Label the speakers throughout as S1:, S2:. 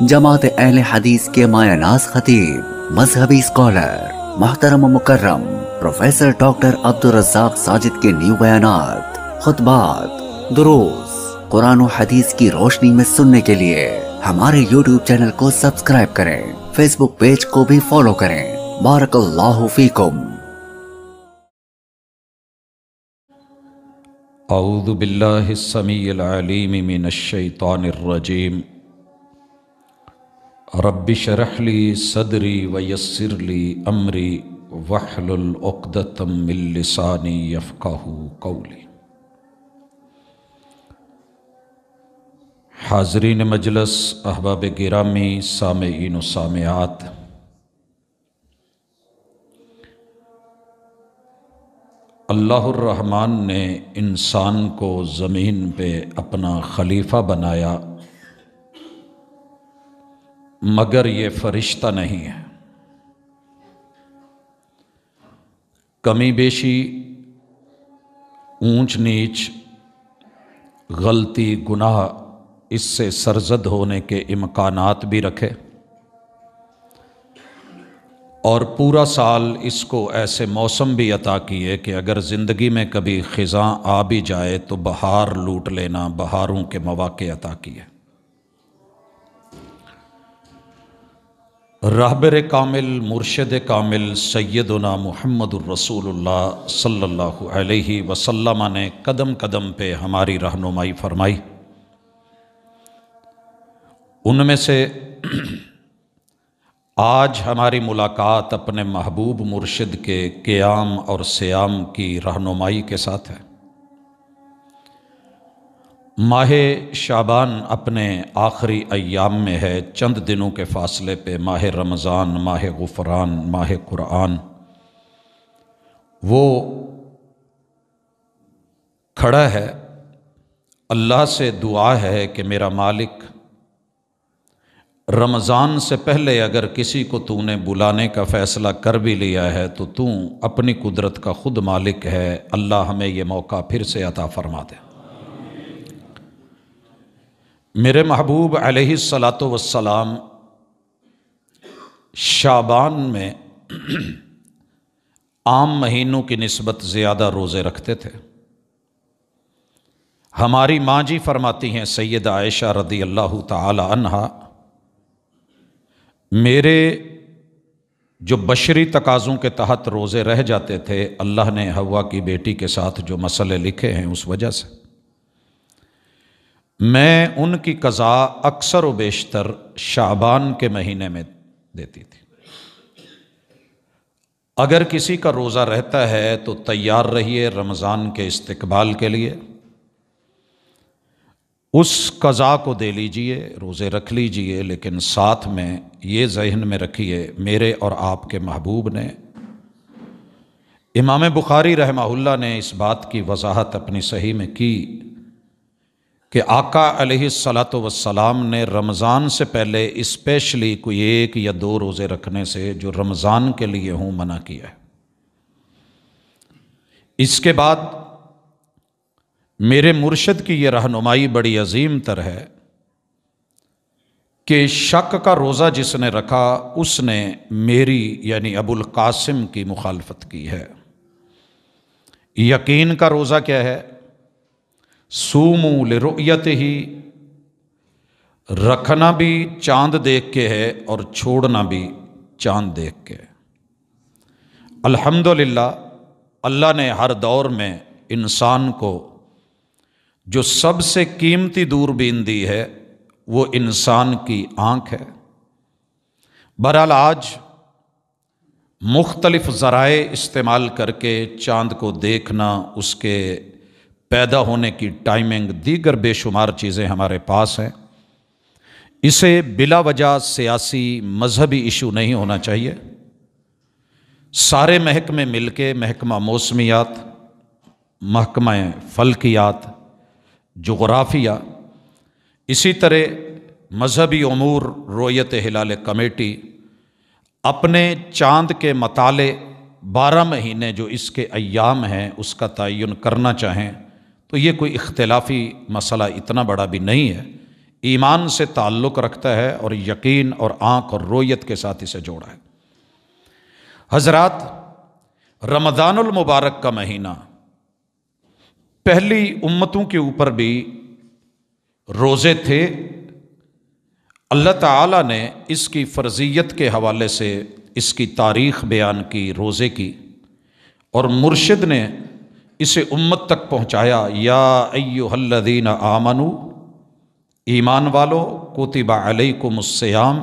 S1: جماعت اہل حدیث کے مایہ ناز خطیب، مذہبی اسکالر، محترم و مکرم پروفیسر ڈاکٹر عبدالرزاق ساجد کے نیو بیانات، خطبات، دروس قرآن و حدیث کی روشنی میں سننے کے لیے ہمارے یوٹیوب چینل کو سبسکرائب کریں، فیس بک پیج کو بھی فالو کریں۔ بارک اللہ فیکم۔
S2: اعوذ باللہ السمیع العلیم من الشیطان الرجیم۔ رب اشرح لی صدری ویسر لی امری واحلل عقدۃ من لسانی یفقہوا قولی۔ حاضرین مجلس، احباب گرامی، سامعین و سامعات، اللہ الرحمن نے انسان کو زمین پہ اپنا خلیفہ بنایا، مگر یہ فرشتہ نہیں ہے۔ کمی بیشی، اونچ نیچ، غلطی، گناہ اس سے سرزد ہونے کے امکانات بھی رکھے، اور پورا سال اس کو ایسے موسم بھی عطا کیے کہ اگر زندگی میں کبھی خزاں آ بھی جائے تو بہار لوٹ لینا، بہاروں کے مواقع عطا کیے۔ راہبر کامل، مرشد کامل سیدنا محمد الرسول اللہ صلی اللہ علیہ وسلم نے قدم قدم پہ ہماری رہنمائی فرمائی۔ ان میں سے آج ہماری ملاقات اپنے محبوب مرشد کے قیام اور صیام کی رہنمائی کے ساتھ ہے۔ ماہ شعبان اپنے آخری ایام میں ہے، چند دنوں کے فاصلے پہ ماہ رمضان، ماہ غفران، ماہ قرآن وہ کھڑا ہے۔ اللہ سے دعا ہے کہ میرا مالک، رمضان سے پہلے اگر کسی کو تو نے بلانے کا فیصلہ کر بھی لیا ہے تو تو اپنی قدرت کا خود مالک ہے، اللہ ہمیں یہ موقع پھر سے عطا فرما دے۔ میرے محبوب علیہ الصلاۃ والسلام شعبان میں عام مہینوں کی نسبت زیادہ روزے رکھتے تھے۔ ہماری ماں جی فرماتی ہیں، سیدہ عائشہ رضی اللہ تعالی عنہا، میرے جو بشری تقاضوں کے تحت روزے رہ جاتے تھے، اللہ نے حوا کی بیٹی کے ساتھ جو مسئلے لکھے ہیں اس وجہ سے میں ان کی قضا اکثر و بیشتر شعبان کے مہینے میں دیتی تھی۔ اگر کسی کا روزہ رہتا ہے تو تیار رہیے رمضان کے استقبال کے لیے، اس قضا کو دے لیجئے، روزے رکھ لیجئے، لیکن ساتھ میں یہ ذہن میں رکھیے، میرے اور آپ کے محبوب نے، امام بخاری رحمہ اللہ نے اس بات کی وضاحت اپنی صحیح میں کی کہ آقا علیہ الصلاۃ والسلام نے رمضان سے پہلے اسپیشلی کوئی 1 یا 2 روزے رکھنے سے جو رمضان کے لیے ہوں منع کیا ہے۔ اس کے بعد میرے مرشد کی یہ رہنمائی بڑی عظیم تر ہے کہ شک کا روزہ جس نے رکھا اس نے میری یعنی ابو القاسم کی مخالفت کی ہے۔ یقین کا روزہ کیا ہے؟ صوموا لرؤیتہ، رکھنا بھی چاند دیکھ کے ہے اور چھوڑنا بھی چاند دیکھ کے ہے۔ الحمدللہ اللہ نے ہر دور میں انسان کو جو سب سے قیمتی دوربین دی ہے وہ انسان کی آنکھ ہے۔ بہرحال آج مختلف ذرائع استعمال کر کے چاند کو دیکھنا، اس کے پیدا ہونے کی ٹائمنگ، دیگر بے شمار چیزیں ہمارے پاس ہیں، اسے بلا وجہ سیاسی مذہبی ایشو نہیں ہونا چاہیے۔ سارے محکمے مل کے، محکمہ موسمیات، محکمہ فلکیات، جغرافیہ، اسی طرح مذہبی امور رؤیت ہلال کمیٹی اپنے چاند کے مطالعے 12 مہینے جو اس کے ایام ہیں اس کا تعین کرنا چاہیں تو یہ کوئی اختلافی مسئلہ اتنا بڑا بھی نہیں ہے۔ ایمان سے تعلق رکھتا ہے اور یقین اور آنکھ اور رویت کے ساتھ اسے جوڑا ہے۔ حضرات، رمضان المبارک کا مہینہ پہلی امتوں کے اوپر بھی روزے تھے۔ اللہ تعالیٰ نے اس کی فرضیت کے حوالے سے اس کی تاریخ بیان کی روزے کی، اور مرشد نے اسے امت تک پہنچایا۔ یا ایھا الذین آمنو، ایمان والو، کتب علیکم الصیام،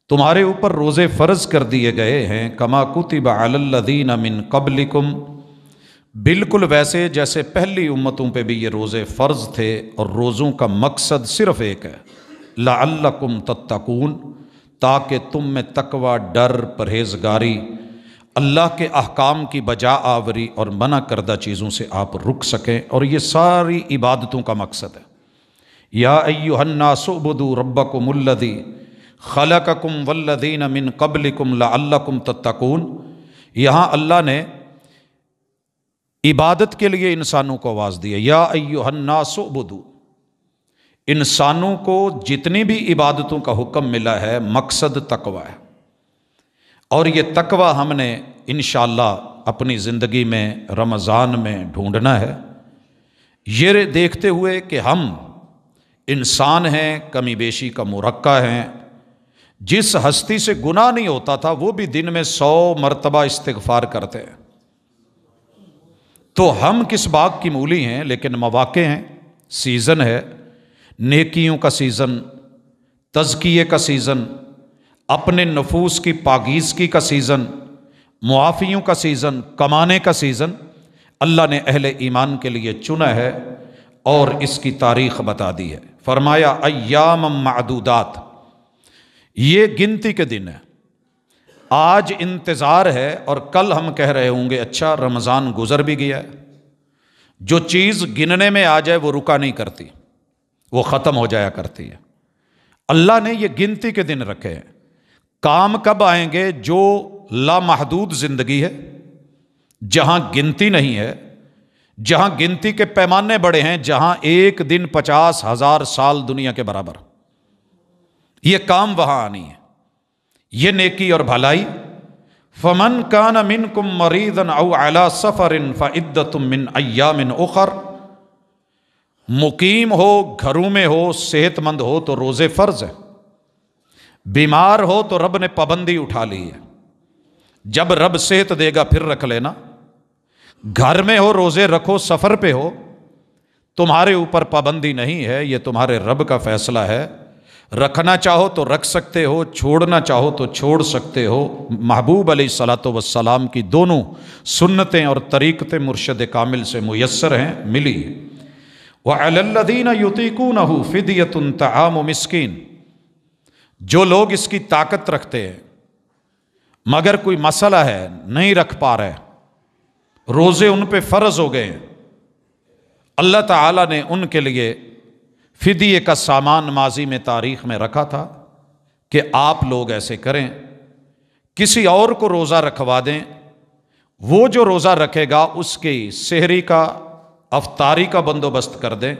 S2: تمہارے اوپر روزے فرض کر دیے گئے ہیں، کما کتب علی الذین من قبلکم، بالکل ویسے جیسے پہلی امتوں پہ بھی یہ روزے فرض تھے، اور روزوں کا مقصد صرف ایک ہے، لعلکم تتقون، تاکہ تم میں تقوی، ڈر، پرہیزگاری، اللہ کے احکام کی بجا آوری اور منع کردہ چیزوں سے آپ رک سکیں، اور یہ ساری عبادتوں کا مقصد ہے۔ یا ایھا الناس اعبدوا ربکم الذی خلقکم والذین من قبلکم لعلکم تتقون، یہاں اللہ نے عبادت کے لیے انسانوں کو آواز دی ہے۔ یا ایھا الناس اعبدوا، انسانوں کو جتنی بھی عبادتوں کا حکم ملا ہے مقصد تقوی ہے، اور یہ تقوی ہم نے انشاءاللہ اپنی زندگی میں رمضان میں ڈھونڈنا ہے، یہ دیکھتے ہوئے کہ ہم انسان ہیں، کمی بیشی کا مرکہ ہیں۔ جس ہستی سے گناہ نہیں ہوتا تھا وہ بھی دن میں 100 مرتبہ استغفار کرتے ہیں، تو ہم کس باغ کی مولی ہیں، لیکن مواقع ہیں، سیزن ہے، نیکیوں کا سیزن، تزکیے کا سیزن، اپنے نفوس کی پاکیزگی کا سیزن، معافیوں کا سیزن، کمانے کا سیزن اللہ نے اہل ایمان کے لیے چنا ہے، اور اس کی تاریخ بتا دی ہے۔ فرمایا ایام معدودات، یہ گنتی کے دن ہے، آج انتظار ہے، اور کل ہم کہہ رہے ہوں گے اچھا رمضان گزر بھی گیا ہے۔ جو چیز گننے میں آ جائے وہ رکا نہیں کرتی، وہ ختم ہو جایا کرتی ہے۔ اللہ نے یہ گنتی کے دن رکھے ہیں۔ کام کب آئیں گے؟ جو لامحدود زندگی ہے، جہاں گنتی نہیں ہے، جہاں گنتی کے پیمانے بڑے ہیں، جہاں ایک دن 50,000 سال دنیا کے برابر، یہ کام وہاں آنی ہے، یہ نیکی اور بھلائی۔ فمن کان منکم مریضا او علی سفر فعدۃ من ایام اخر، مقیم ہو، گھروں میں ہو، صحت مند ہو تو روزے فرض ہے، بیمار ہو تو رب نے پابندی اٹھا لی ہے، جب رب صحت دے گا پھر رکھ لینا، گھر میں ہو روزے رکھو، سفر پہ ہو، تمہارے اوپر پابندی نہیں ہے، یہ تمہارے رب کا فیصلہ ہے، رکھنا چاہو تو رکھ سکتے ہو، چھوڑنا چاہو تو چھوڑ سکتے ہو۔ محبوب علیہ الصلوۃ والسلام کی دونوں سنتیں اور طریقتیں مرشد کامل سے میسر ہیں، ملی ہے۔ وَعَلَى الَّذِينَ يُطِيقُونَهُ فِدْيَةٌ طَعَامُ مِسْكِينٍ، جو لوگ اس کی طاقت رکھتے ہیں مگر کوئی مسئلہ ہے نہیں رکھ پا رہے، روزے ان پہ فرض ہو گئے ہیں، اللہ تعالیٰ نے ان کے لیے فدیے کا سامان ماضی میں تاریخ میں رکھا تھا کہ آپ لوگ ایسے کریں، کسی اور کو روزہ رکھوا دیں، وہ جو روزہ رکھے گا اس کی سحری کا، افطاری کا بندوبست کر دیں،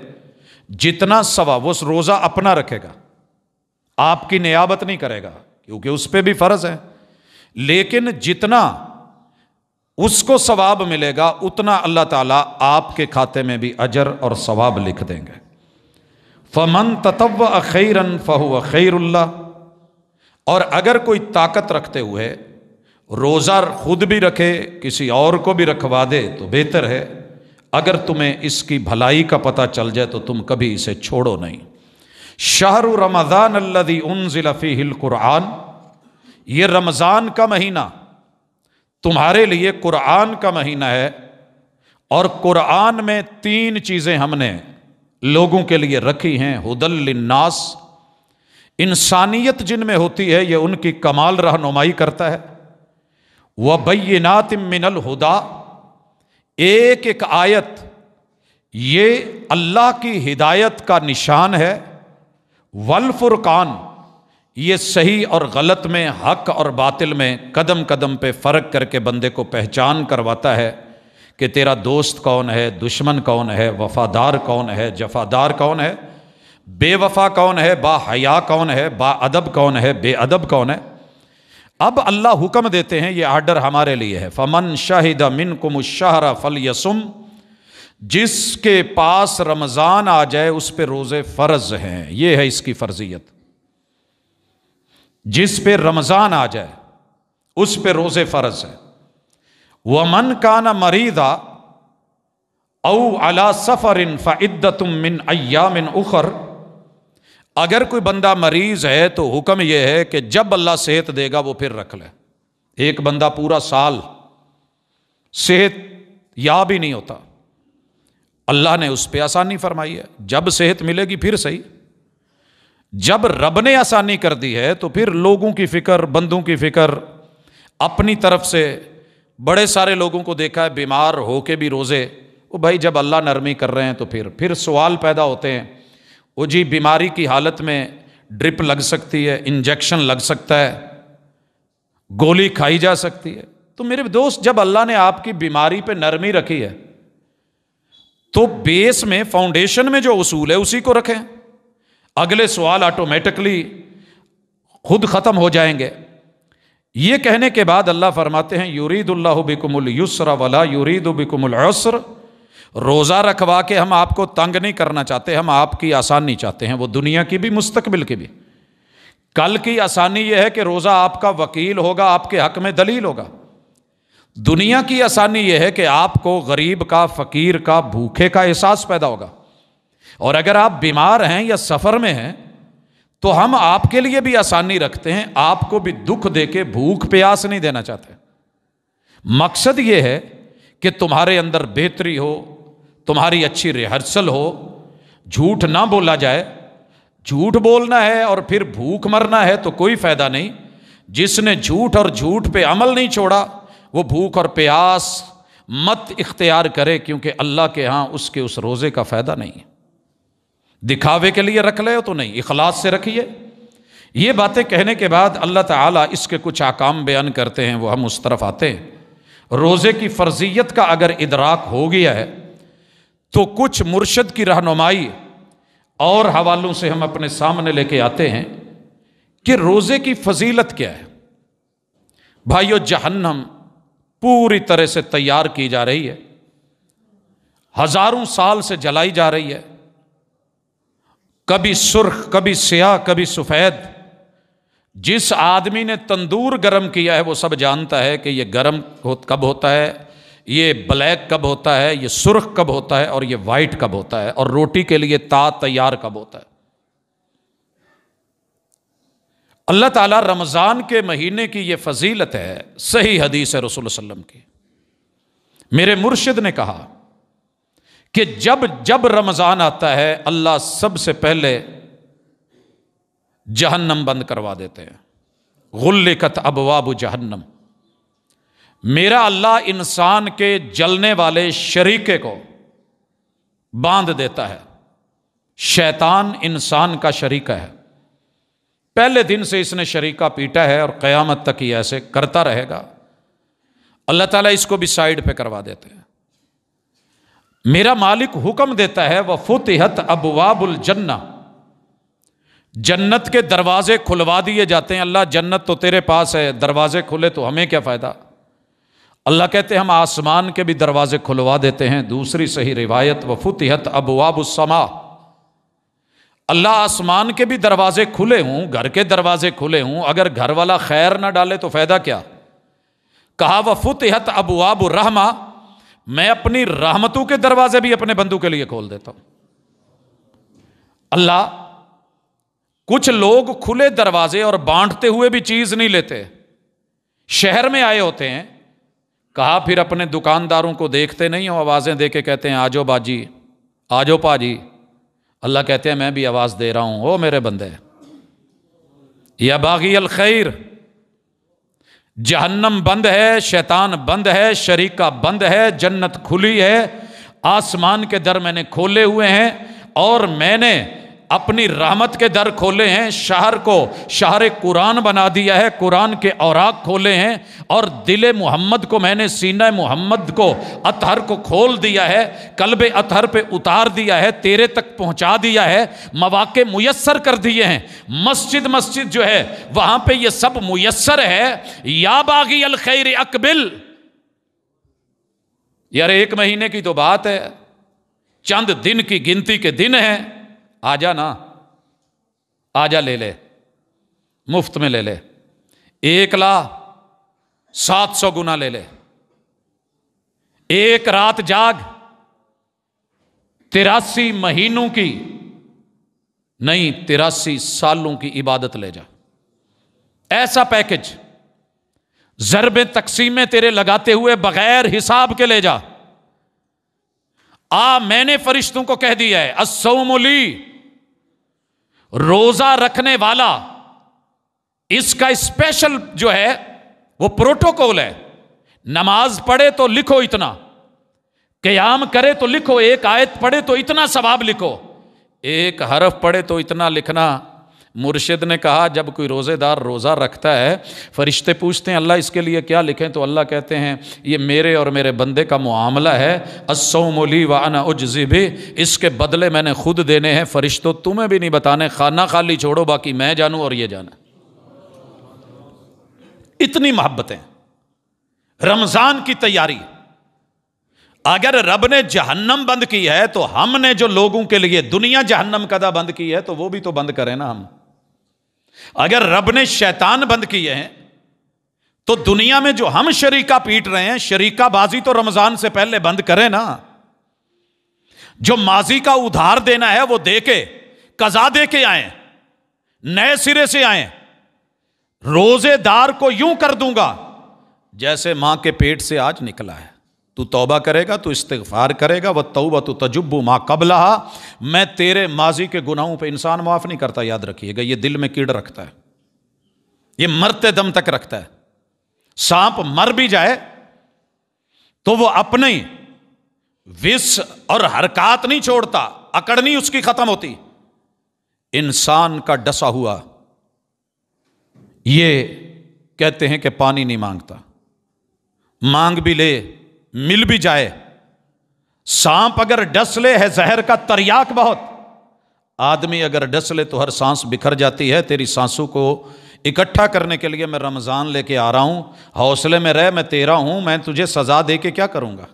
S2: جتنا ثواب، وہ روزہ اپنا رکھے گا، آپ کی نیابت نہیں کرے گا کیونکہ اس پہ بھی فرض ہے، لیکن جتنا اس کو ثواب ملے گا اتنا اللہ تعالیٰ آپ کے کھاتے میں بھی اجر اور ثواب لکھ دیں گے۔ فَمَن تَطَوَّعَ خَيْرًا فَهُوَ خَيْرٌ لَّهُ، اور اگر کوئی طاقت رکھتے ہوئے روزہ خود بھی رکھے کسی اور کو بھی رکھوا دے تو بہتر ہے، اگر تمہیں اس کی بھلائی کا پتہ چل جائے تو تم کبھی اسے چھوڑو نہیں۔ شہر رمضان الذی انزل فیہ القرآن، یہ رمضان کا مہینہ تمہارے لیے قرآن کا مہینہ ہے، اور قرآن میں 3 چیزیں ہم نے لوگوں کے لیے رکھی ہیں۔ ھدی للناس، انسانیت جن میں ہوتی ہے یہ ان کی کمال رہنمائی کرتا ہے۔ وبینات من الہدی، ایک ایک آیت یہ اللہ کی ہدایت کا نشان ہے۔ والفرقان، یہ صحیح اور غلط میں، حق اور باطل میں قدم قدم پہ فرق کر کے بندے کو پہچان کرواتا ہے کہ تیرا دوست کون ہے، دشمن کون ہے، وفادار کون ہے، جفادار کون ہے۔ بے وفا کون ہے، با حیا کون ہے، با ادب کون ہے، بے ادب کون ہے۔ اب اللہ حکم دیتے ہیں، یہ آرڈر ہمارے لیے ہے، فمن شہد منکم الشہر فلیصم، جس کے پاس رمضان آ جائے اس پہ روزے فرض ہیں، یہ ہے اس کی فرضیت۔ جس پہ رمضان آ جائے اس پہ روزے فرض ہے۔ ومن کان مریضا او علی سفر فعدۃ من ایام اخر، اگر کوئی بندہ مریض ہے تو حکم یہ ہے کہ جب اللہ صحت دے گا وہ پھر رکھ لے۔ ایک بندہ پورا سال صحت یاب ہی نہیں ہوتا، اللہ نے اس پہ آسانی فرمائی ہے، جب صحت ملے گی پھر صحیح۔ جب رب نے آسانی کر دی ہے تو پھر لوگوں کی فکر، بندوں کی فکر، اپنی طرف سے بڑے سارے لوگوں کو دیکھا ہے بیمار ہو کے بھی روزے، وہ بھائی جب اللہ نرمی کر رہے ہیں تو پھر سوال پیدا ہوتے ہیں، وہ جی بیماری کی حالت میں ڈرپ لگ سکتی ہے، انجیکشن لگ سکتا ہے، گولی کھائی جا سکتی ہے۔ تو میرے دوست، جب اللہ نے آپ کی بیماری پہ نرمی رکھی ہے تو بیس میں، فاؤنڈیشن میں جو اصول ہے اسی کو رکھیں، اگلے سوال آٹومیٹکلی خود ختم ہو جائیں گے۔ یہ کہنے کے بعد اللہ فرماتے ہیں یرید اللہ بکم الیسر ولا یرید بکم العسر، روزہ رکھوا کے ہم آپ کو تنگ نہیں کرنا چاہتے، ہم آپ کی آسانی چاہتے ہیں، وہ دنیا کی بھی مستقبل کی بھی۔ کل کی آسانی یہ ہے کہ روزہ آپ کا وکیل ہوگا، آپ کے حق میں دلیل ہوگا۔ دنیا کی آسانی یہ ہے کہ آپ کو غریب کا، فقیر کا، بھوکے کا احساس پیدا ہوگا، اور اگر آپ بیمار ہیں یا سفر میں ہیں تو ہم آپ کے لیے بھی آسانی رکھتے ہیں، آپ کو بھی دکھ دے کے بھوک پیاس نہیں دینا چاہتے۔ مقصد یہ ہے کہ تمہارے اندر بہتری ہو، تمہاری اچھی ریہرسل ہو، جھوٹ نہ بولا جائے۔ جھوٹ بولنا ہے اور پھر بھوک مرنا ہے تو کوئی فائدہ نہیں۔ جس نے جھوٹ اور جھوٹ پہ عمل نہیں چھوڑا وہ بھوک اور پیاس مت اختیار کرے، کیونکہ اللہ کے ہاں اس کے اس روزے کا فائدہ نہیں ہے۔ دکھاوے کے لیے رکھ لے ہو تو نہیں، اخلاص سے رکھیے۔ یہ باتیں کہنے کے بعد اللہ تعالیٰ اس کے کچھ احکام بیان کرتے ہیں، وہ ہم اس طرف آتے ہیں۔ روزے کی فرضیت کا اگر ادراک ہو گیا ہے تو کچھ مرشد کی رہنمائی اور حوالوں سے ہم اپنے سامنے لے کے آتے ہیں کہ روزے کی فضیلت کیا ہے۔ بھائیو، جہنم پوری طرح سے تیار کی جا رہی ہے، ہزاروں سال سے جلائی جا رہی ہے، کبھی سرخ، کبھی سیاہ، کبھی سفید۔ جس آدمی نے تندور گرم کیا ہے وہ سب جانتا ہے کہ یہ گرم کب ہوتا ہے، یہ بلیک کب ہوتا ہے، یہ سرخ کب ہوتا ہے، اور یہ وائٹ کب ہوتا ہے، اور روٹی کے لیے تیار کب ہوتا ہے۔ اللہ تعالیٰ رمضان کے مہینے کی یہ فضیلت ہے، صحیح حدیث ہے رسول اللہ علیہ وسلم کی۔ میرے مرشد نے کہا کہ جب رمضان آتا ہے اللہ سب سے پہلے جہنم بند کروا دیتے ہیں۔ غلقت ابواب جہنم، میرا اللہ انسان کے جلنے والے شریکے کو باندھ دیتا ہے۔ شیطان انسان کا شریکہ ہے، پہلے دن سے اس نے شریکہ پیٹا ہے اور قیامت تک یہ ایسے کرتا رہے گا۔ اللہ تعالیٰ اس کو بھی سائیڈ پہ کروا دیتے ہیں۔ میرا مالک حکم دیتا ہے وَفُتِحَتْ أَبْوَابُ الْجَنَّةِ، جنت کے دروازے کھلوا دیے جاتے ہیں۔ اللہ جنت تو تیرے پاس ہے، دروازے کھلے تو ہمیں کیا فائدہ۔ اللہ کہتے ہیں ہم آسمان کے بھی دروازے کھلوا دیتے ہیں۔ دوسری صحیح روایت وَفُتِحَتْ أَبْوَابُ السَّمَاءِ، اللہ آسمان کے بھی دروازے کھلے ہوں، گھر کے دروازے کھلے ہوں، اگر گھر والا خیر نہ ڈالے تو فائدہ کیا۔ کہا وَفُتِحَتْ أَبْوَابُ الرَّحْمَةِ، میں اپنی رحمتوں کے دروازے بھی اپنے بندوں کے لیے کھول دیتا ہوں۔ اللہ کچھ لوگ کھلے دروازے اور بانٹتے ہوئے بھی چیز نہیں لیتے، شہر میں آئے ہوتے ہیں، کہا پھر اپنے دکانداروں کو دیکھتے نہیں ہو، آوازیں دے کے کہتے ہیں آجو باجی، آجو پاجی۔ اللہ کہتے ہیں میں بھی آواز دے رہا ہوں، او میرے بندے، یا باغی الخیر، جہنم بند ہے، شیطان بند ہے، شریکہ بند ہے، جنت کھلی ہے، آسمان کے در میں نے کھولے ہوئے ہیں، اور میں نے اپنی رحمت کے در کھولے ہیں، شہر کو شہر قرآن بنا دیا ہے، قرآن کے اوراق کھولے ہیں، اور دل محمد کو میں نے سینہ محمد کو اطہر کو کھول دیا ہے، قلب اطہر پہ اتار دیا ہے، تیرے تک پہنچا دیا ہے، مواقع میسر کر دیے ہیں۔ مسجد جو ہے وہاں پہ یہ سب میسر ہے۔ یا باغی الخیر اقبل، یار 1 مہینے کی تو بات ہے، چند دن کی گنتی کے دن ہیں، آجا نا، آجا لے لے، مفت میں لے لے، 1,700,000 گنا لے لے، 1 رات جاگ، 83 مہینوں کی نہیں 83 سالوں کی عبادت لے جا، ایسا پیکج، ضرب تقسیمیں تیرے لگاتے ہوئے بغیر حساب کے لے جا۔ میں نے فرشتوں کو کہہ دیا ہے، الصوم لی، روزہ رکھنے والا، اس کا اسپیشل جو ہے وہ پروٹوکول ہے، نماز پڑھے تو لکھو اتنا، قیام کرے تو لکھو، 1 آیت پڑھے تو اتنا ثواب لکھو، 1 حرف پڑھے تو اتنا لکھنا۔ مرشد نے کہا جب کوئی روزے دار روزہ رکھتا ہے، فرشتے پوچھتے ہیں اللہ اس کے لیے کیا لکھیں، تو اللہ کہتے ہیں یہ میرے اور میرے بندے کا معاملہ ہے، الصوم لی وانا اجزی بھی، اس کے بدلے میں نے خود دینے ہیں، فرشتوں تمہیں بھی نہیں بتانے، خانہ خالی چھوڑو، باقی میں جانوں اور یہ جانا۔ اتنی محبتیں۔ رمضان کی تیاری، اگر رب نے جہنم بند کی ہے تو ہم نے جو لوگوں کے لیے دنیا جہنم کدہ بند کی ہے تو وہ بھی تو بند کریں نا ہم۔ اگر رب نے شیطان بند کیے ہیں تو دنیا میں جو ہم شریکہ پیٹ رہے ہیں، شریکہ بازی تو رمضان سے پہلے بند کریں نا۔ جو ماضی کا ادھار دینا ہے وہ دے کے، قضا دے کے آئیں، نئے سرے سے آئیں۔ روزے دار کو یوں کر دوں گا جیسے ماں کے پیٹ سے آج نکلا ہے، تو توبہ کرے گا، تو استغفار کرے گا، وَالتَّوْبَةُ تَجُبُّ مَا قَبْلَهَا، میں تیرے ماضی کے گناہوں پہ انسان معاف نہیں کرتا، یاد رکھیے گا، یہ دل میں کیڑ رکھتا ہے، یہ مرتے دم تک رکھتا ہے۔ سانپ مر بھی جائے تو وہ اپنے وس اور حرکات نہیں چھوڑتا، اکڑ نہیں اس کی ختم ہوتی۔ انسان کا ڈسا ہوا یہ کہتے ہیں کہ پانی نہیں مانگتا، مانگ بھی لے مل بھی جائے۔ سانپ اگر ڈس لے ہے زہر کا تریاک بہت، آدمی اگر ڈس لے تو ہر سانس بکھر جاتی ہے۔ تیری سانسوں کو اکٹھا کرنے کے لیے میں رمضان لے کے آ رہا ہوں، حوصلے میں رہ، میں تیرا ہوں، میں تجھے سزا دے کے کیا کروں گا؟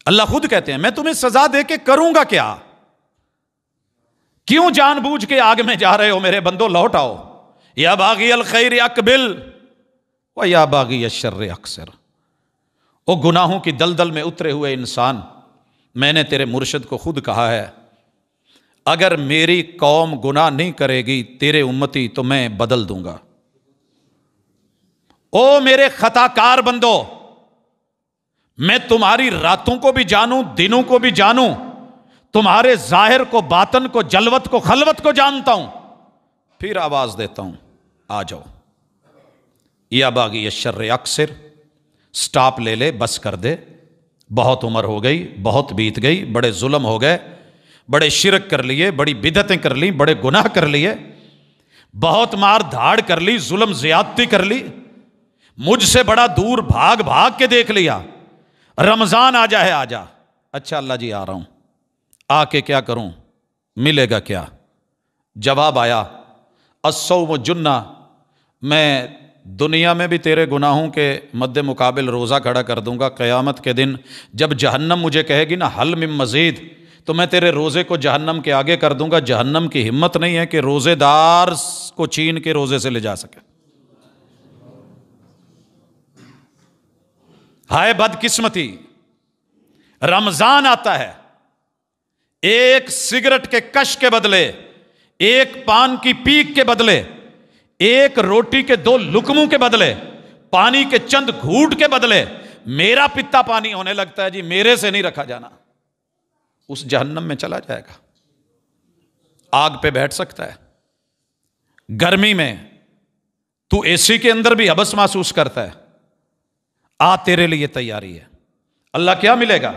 S2: اللہ خود کہتے ہیں میں تمہیں سزا دے کے کروں گا کیا؟ کیوں جان بوجھ کے آگ میں جا رہے ہو میرے بندو؟ لوٹ آؤ۔ یا باغی الخیر اقبل و یا باغی الشر اقصر۔ او گناہوں کی دلدل میں اترے ہوئے انسان، میں نے تیرے مرشد کو خود کہا ہے اگر میری قوم گناہ نہیں کرے گی تیرے امتی تو میں بدل دوں گا۔ او میرے خطا کار بندو، میں تمہاری راتوں کو بھی جانوں، دنوں کو بھی جانوں، تمہارے ظاہر کو، باطن کو، جلوت کو، خلوت کو جانتا ہوں، پھر آواز دیتا ہوں آ جاؤ۔ یا باغی الشر اقصر، سٹاپ لے لے، بس کر دے، بہت عمر ہو گئی، بہت بیت گئی، بڑے ظلم ہو گئے، بڑے شرک کر لیے، بڑی بدعتیں کر لی، بڑے گناہ کر لیے، بہت مار دھاڑ کر لی، ظلم زیادتی کر لی، مجھ سے بڑا دور بھاگ بھاگ کے دیکھ لیا، رمضان آ جا ہے آ جا۔ اچھا اللہ جی آ رہا ہوں، آ کے کیا کروں؟ ملے گا کیا؟ جواب آیا الصوم جنہ، میں دنیا میں بھی تیرے گناہوں کے مد مقابل روزہ کھڑا کر دوں گا، قیامت کے دن جب جہنم مجھے کہے گی نا حل من مزید، تو میں تیرے روزے کو جہنم کے آگے کر دوں گا۔ جہنم کی ہمت نہیں ہے کہ روزے دار کو چھین کے روزے سے لے جا سکے۔ ہائے بدقسمتی، رمضان آتا ہے، ایک سگریٹ کے کش کے بدلے، ایک پان کی پیک کے بدلے، ایک روٹی کے 2 لقموں کے بدلے، پانی کے چند گھونٹ کے بدلے میرا پتا پانی ہونے لگتا ہے، جی میرے سے نہیں رکھا جانا۔ اس جہنم میں چلا جائے گا، آگ پہ بیٹھ سکتا ہے، گرمی میں تو اے سی کے اندر بھی حبس محسوس کرتا ہے، آ تیرے لیے تیاری ہے۔ اللہ کیا ملے گا؟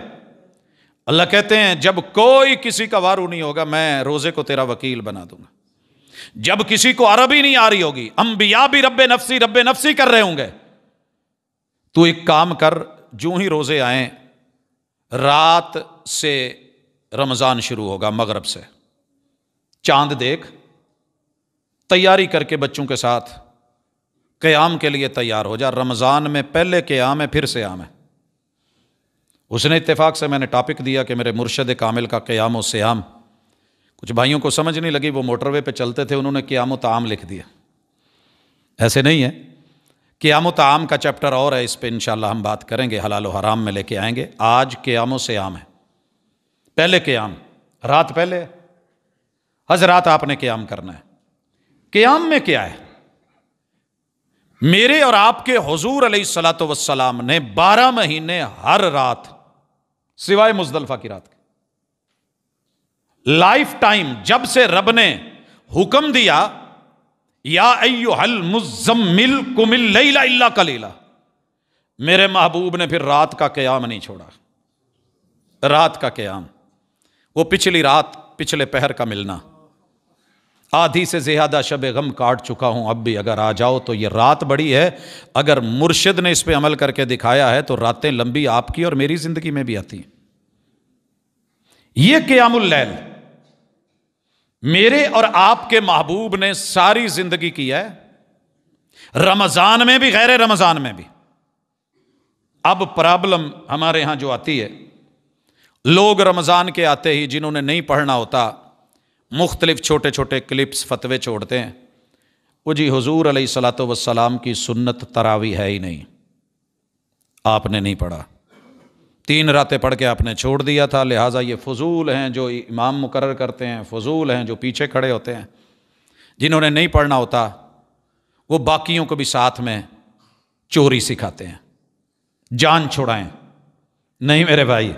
S2: اللہ کہتے ہیں جب کوئی کسی کا وارو نہیں ہوگا میں روزے کو تیرا وکیل بنا دوں گا. جب کسی کو عربی نہیں آ رہی ہوگی، انبیاء بھی رب نفسی کر رہے ہوں گے، تو ایک کام کر، جو ہی روزے آئیں رات سے رمضان شروع ہوگا، مغرب سے چاند دیکھ، تیاری کر کے بچوں کے ساتھ قیام کے لیے تیار ہو جا. رمضان میں پہلے قیام ہے پھر سیام ہے. اس نے اتفاق سے میں نے ٹاپک دیا کہ میرے مرشد کامل کا قیام و سیام. کچھ بھائیوں کو سمجھ نہیں لگی، وہ موٹر وے پہ چلتے تھے، انہوں نے قیام و طعام لکھ دیا. ایسے نہیں ہے. قیام و طعام کا چیپٹر اور ہے، اس پہ انشاءاللہ ہم بات کریں گے، حلال و حرام میں لے کے آئیں گے. آج قیام و سیام ہے. پہلے قیام، رات پہلے حضرات آپ نے قیام کرنا ہے. قیام میں کیا ہے؟ میرے اور آپ کے حضور علیہ الصلوۃ والسلام نے 12 مہینے ہر رات سوائے مزدلفہ کی رات کے لائف ٹائم، جب سے رب نے حکم دیا یا ایھا المزمل قم اللیل الا قلیلا، میرے محبوب نے پھر رات کا قیام نہیں چھوڑا. رات کا قیام، وہ پچھلی رات، پچھلے پہر کا ملنا. آدھی سے زیادہ شب غم کاٹ چکا ہوں، اب بھی اگر آ جاؤ تو یہ رات بڑی ہے. اگر مرشد نے اس پہ عمل کر کے دکھایا ہے تو راتیں لمبی آپ کی اور میری زندگی میں بھی آتی ہیں. یہ قیام اللیل میرے اور آپ کے محبوب نے ساری زندگی کیا ہے، رمضان میں بھی غیر رمضان میں بھی. اب پرابلم ہمارے ہاں جو آتی ہے، لوگ رمضان کے آتے ہی جنہوں نے نہیں پڑھنا ہوتا مختلف چھوٹے چھوٹے کلپس فتوے چھوڑتے ہیں. وہ جی حضور علیہ الصلوۃ والسلام کی سنت تراویح ہے ہی نہیں، آپ نے نہیں پڑھا، 3 راتیں پڑھ کے آپ نے چھوڑ دیا تھا، لہٰذا یہ فضول ہیں جو امام مقرر کرتے ہیں، فضول ہیں جو پیچھے کھڑے ہوتے ہیں. جنہوں نے نہیں پڑھنا ہوتا وہ باقیوں کو بھی ساتھ میں چوری سکھاتے ہیں، جان چھڑائیں. نہیں میرے بھائی،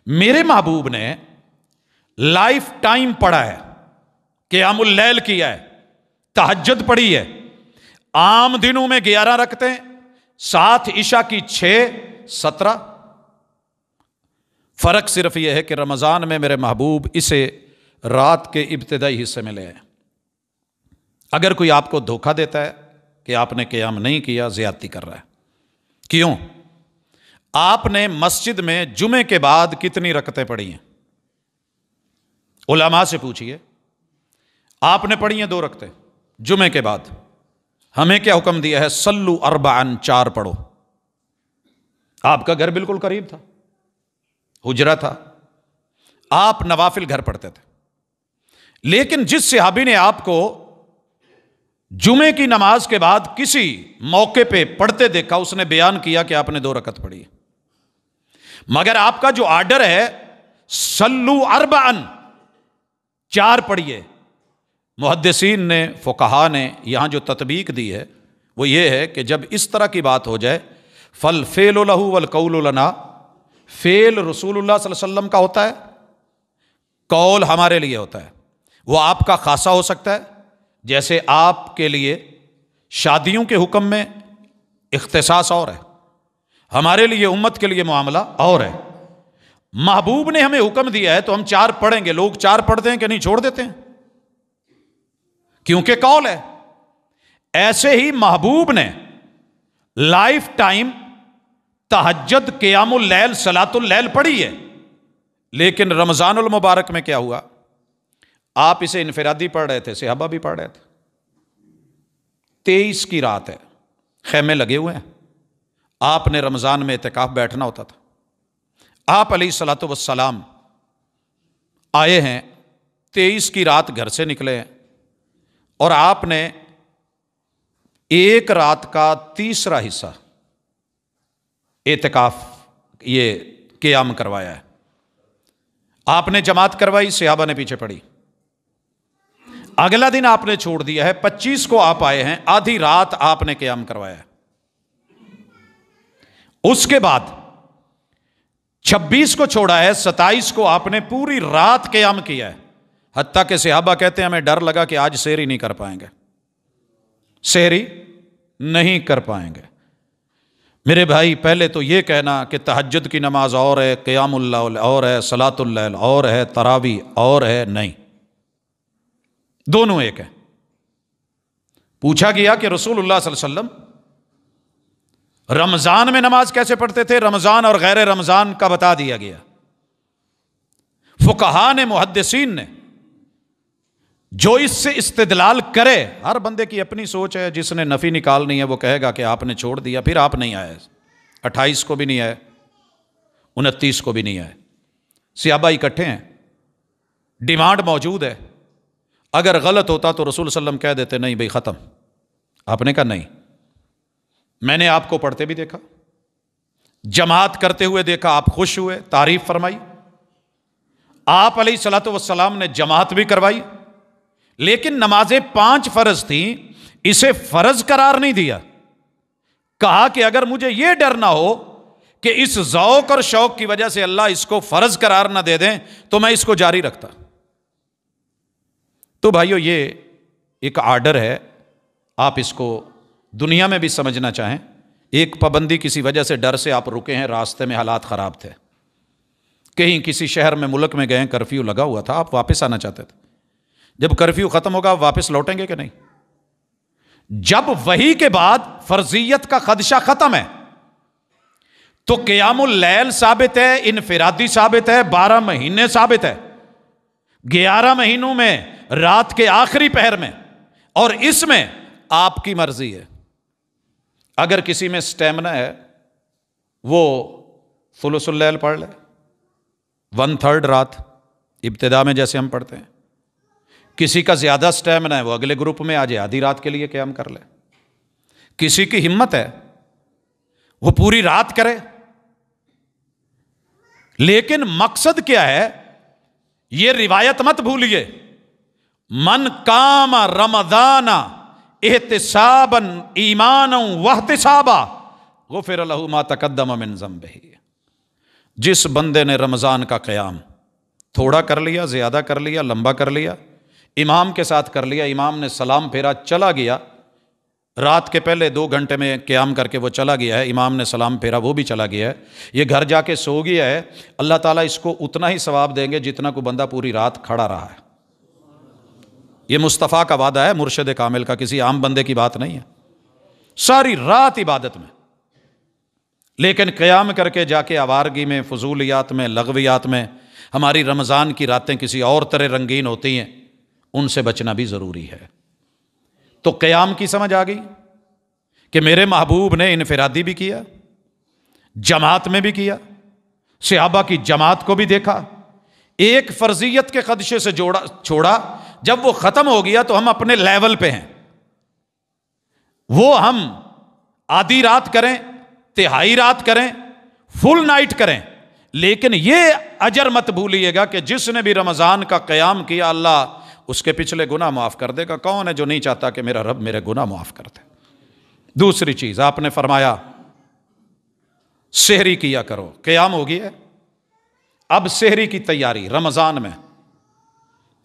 S2: میرے محبوب نے لائف ٹائم پڑھا ہے، قیام اللیل کیا ہے، تہجد پڑھی ہے. عام دنوں میں 11 رکعتیں، ساتھ عشاء کی 6، 17. فرق صرف یہ ہے کہ رمضان میں میرے محبوب اسے رات کے ابتدائی حصے میں لے آئے. اگر کوئی آپ کو دھوکہ دیتا ہے کہ آپ نے قیام نہیں کیا، زیادتی کر رہا ہے. کیوں؟ آپ نے مسجد میں جمعے کے بعد کتنی رکعتیں پڑھی ہیں؟ علماء سے پوچھئے. آپ نے پڑھی ہیں 2 رکعتیں جمعے کے بعد. ہمیں کیا حکم دیا ہے؟ صلو 4، 4 پڑھو. آپ کا گھر بالکل قریب تھا، حجرہ تھا، آپ نوافل گھر پڑھتے تھے. لیکن جس صحابی نے آپ کو جمعے کی نماز کے بعد کسی موقع پہ پڑھتے دیکھا، اس نے بیان کیا کہ آپ نے 2 رکعت پڑھی ہے. مگر آپ کا جو آرڈر ہے صلو 4، 4 پڑھیے. محدثین نے، فقہا نے یہاں جو تطبیق دی ہے وہ یہ ہے کہ جب اس طرح کی بات ہو جائے، فالفعل لہ والقول لنا، فعل رسول اللہ صلی اللہ علیہ وسلم کا ہوتا ہے، قول ہمارے لیے ہوتا ہے. وہ آپ کا خاصہ ہو سکتا ہے، جیسے آپ کے لیے شادیوں کے حکم میں اختصاص اور ہے، ہمارے لیے امت کے لیے معاملہ اور ہے. محبوب نے ہمیں حکم دیا ہے تو ہم 4 پڑھیں گے. لوگ 4 پڑھتے ہیں کہ نہیں؟ چھوڑ دیتے ہیں، کیونکہ قول ہے. ایسے ہی محبوب نے لائف ٹائم تہجد، قیام اللیل، صلاۃ اللیل پڑھی ہے. لیکن رمضان المبارک میں کیا ہوا؟ آپ اسے انفرادی پڑھ رہے تھے، صحابہ بھی پڑھ رہے تھے. 23 کی رات ہے، خیمے لگے ہوئے ہیں. آپ نے رمضان میں اعتکاف بیٹھنا ہوتا تھا. آپ علیہ الصلوۃ والسلام آئے ہیں، 23 کی رات گھر سے نکلے ہیں، اور آپ نے 1 رات کا تیسرا حصہ اعتکاف، یہ قیام کروایا ہے. آپ نے جماعت کروائی، صحابہ نے پیچھے پڑی. اگلا دن آپ نے چھوڑ دیا ہے، 25 کو آپ آئے ہیں، آدھی رات آپ نے قیام کروایا ہے. اس کے بعد 26 کو چھوڑا ہے، 27 کو آپ نے پوری رات قیام کیا ہے. حتیٰ کہ صحابہ کہتے ہیں ہمیں ڈر لگا کہ آج سحری نہیں کر پائیں گے، سحری نہیں کر پائیں گے. میرے بھائی پہلے تو یہ کہنا کہ تہجد کی نماز اور ہے، قیام اللیل اور ہے، صلاۃ اللیل اور ہے، تراویح اور ہے، نہیں، دونوں ایک ہیں۔ پوچھا گیا کہ رسول اللہ صلی اللہ علیہ وسلم رمضان میں نماز کیسے پڑھتے تھے؟ رمضان اور غیر رمضان کا بتا دیا گیا۔ فقہا نے، محدثین نے جو اس سے استدلال کرے، ہر بندے کی اپنی سوچ ہے، جس نے نفی نکالنی ہے وہ کہے گا کہ آپ نے چھوڑ دیا، پھر آپ نہیں آئے، 28 کو بھی نہیں آئے، 29 کو بھی نہیں آئے، صحابہ اکٹھے ہیں، ڈیمانڈ موجود ہے۔ اگر غلط ہوتا تو رسول صلی اللہ علیہ وسلم کہہ دیتے نہیں بھائی ختم، آپ نے کہا نہیں، میں نے آپ کو پڑھتے بھی دیکھا، جماعت کرتے ہوئے دیکھا، آپ خوش ہوئے، تعریف فرمائی، آپ علیہ الصلوۃ والسلام نے جماعت بھی کروائی، لیکن نمازیں 5 فرض تھیں، اسے فرض قرار نہیں دیا۔ کہا کہ اگر مجھے یہ ڈر نہ ہو کہ اس ذوق اور شوق کی وجہ سے اللہ اس کو فرض قرار نہ دے دیں تو میں اس کو جاری رکھتا۔ تو بھائیو یہ ایک آرڈر ہے، آپ اس کو دنیا میں بھی سمجھنا چاہیں۔ ایک پابندی کسی وجہ سے، ڈر سے آپ رکے ہیں، راستے میں حالات خراب تھے، کہیں کسی شہر میں، ملک میں گئے، کرفیو لگا ہوا تھا، آپ واپس آنا چاہتے تھے، جب کرفیو ختم ہوگا واپس لوٹیں گے کہ نہیں؟ جب وحی کے بعد فرضیت کا خدشہ ختم ہے تو قیام اللیل ثابت ہے، انفرادی ثابت ہے، 12 مہینے ثابت ہے، 11 مہینوں میں رات کے آخری پہر میں، اور اس میں آپ کی مرضی ہے۔ اگر کسی میں سٹیمنا ہے وہ ثلث اللیل پڑھ لے، 1/3 رات ابتدا میں جیسے ہم پڑھتے ہیں۔ کسی کا زیادہ سٹیمنا ہے وہ اگلے گروپ میں آ جائے، آدھی رات کے لیے قیام کر لے۔ کسی کی ہمت ہے وہ پوری رات کرے، لیکن مقصد کیا ہے یہ روایت مت بھولیے، من قام رمضان احتسابا ایمانا واحتسابا غفر لہ ما تقدم من ذنبہ۔ جس بندے نے رمضان کا قیام تھوڑا کر لیا، زیادہ کر لیا، لمبا کر لیا، امام کے ساتھ کر لیا، امام نے سلام پھیرا، چلا گیا، رات کے پہلے 2 گھنٹے میں قیام کر کے وہ چلا گیا ہے، امام نے سلام پھیرا، وہ بھی چلا گیا ہے، یہ گھر جا کے سو گیا ہے، اللہ تعالیٰ اس کو اتنا ہی ثواب دیں گے جتنا کو بندہ پوری رات کھڑا رہا ہے۔ یہ مصطفیٰ کا وعدہ ہے، مرشد کامل کا، کسی عام بندے کی بات نہیں ہے، ساری رات عبادت میں۔ لیکن قیام کر کے جا کے آوارگی میں، فضولیات میں، لغویات میں، ہماری رمضان کی راتیں کسی اور طرح رنگین ہوتی ہیں، ان سے بچنا بھی ضروری ہے۔ تو قیام کی سمجھ آ گئی کہ میرے محبوب نے انفرادی بھی کیا، جماعت میں بھی کیا، صحابہ کی جماعت کو بھی دیکھا، ایک فرضیت کے خدشے سے چھوڑا، جب وہ ختم ہو گیا تو ہم اپنے لیول پہ ہیں، وہ ہم آدھی رات کریں، تہائی رات کریں، فل نائٹ کریں، لیکن یہ اجر مت بھولیے گا کہ جس نے بھی رمضان کا قیام کیا اللہ اس کے پچھلے گناہ معاف کر دے گا۔ کون ہے جو نہیں چاہتا کہ میرا رب میرے گناہ معاف کر دے؟ دوسری چیز آپ نے فرمایا سحری کیا کرو، قیام ہو گیا، اب سحری کی تیاری رمضان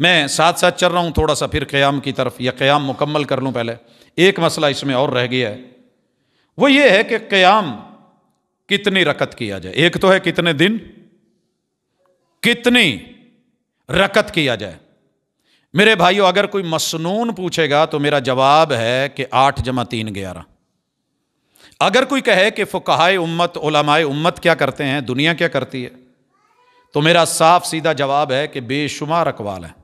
S2: میں ساتھ ساتھ چل رہا ہوں تھوڑا سا پھر قیام کی طرف، یا قیام مکمل کر لوں پہلے۔ ایک مسئلہ اس میں اور رہ گیا ہے، وہ یہ ہے کہ قیام کتنی رکعت کیا جائے۔ ایک تو ہے کتنے دن، کتنی رکعت کیا جائے۔ میرے بھائیو اگر کوئی مسنون پوچھے گا تو میرا جواب ہے کہ 8 + 3 = 11۔ اگر کوئی کہے کہ فقہائے امت، علماء امت کیا کرتے ہیں، دنیا کیا کرتی ہے، تو میرا صاف سیدھا جواب ہے کہ بے شمار اقوال ہیں۔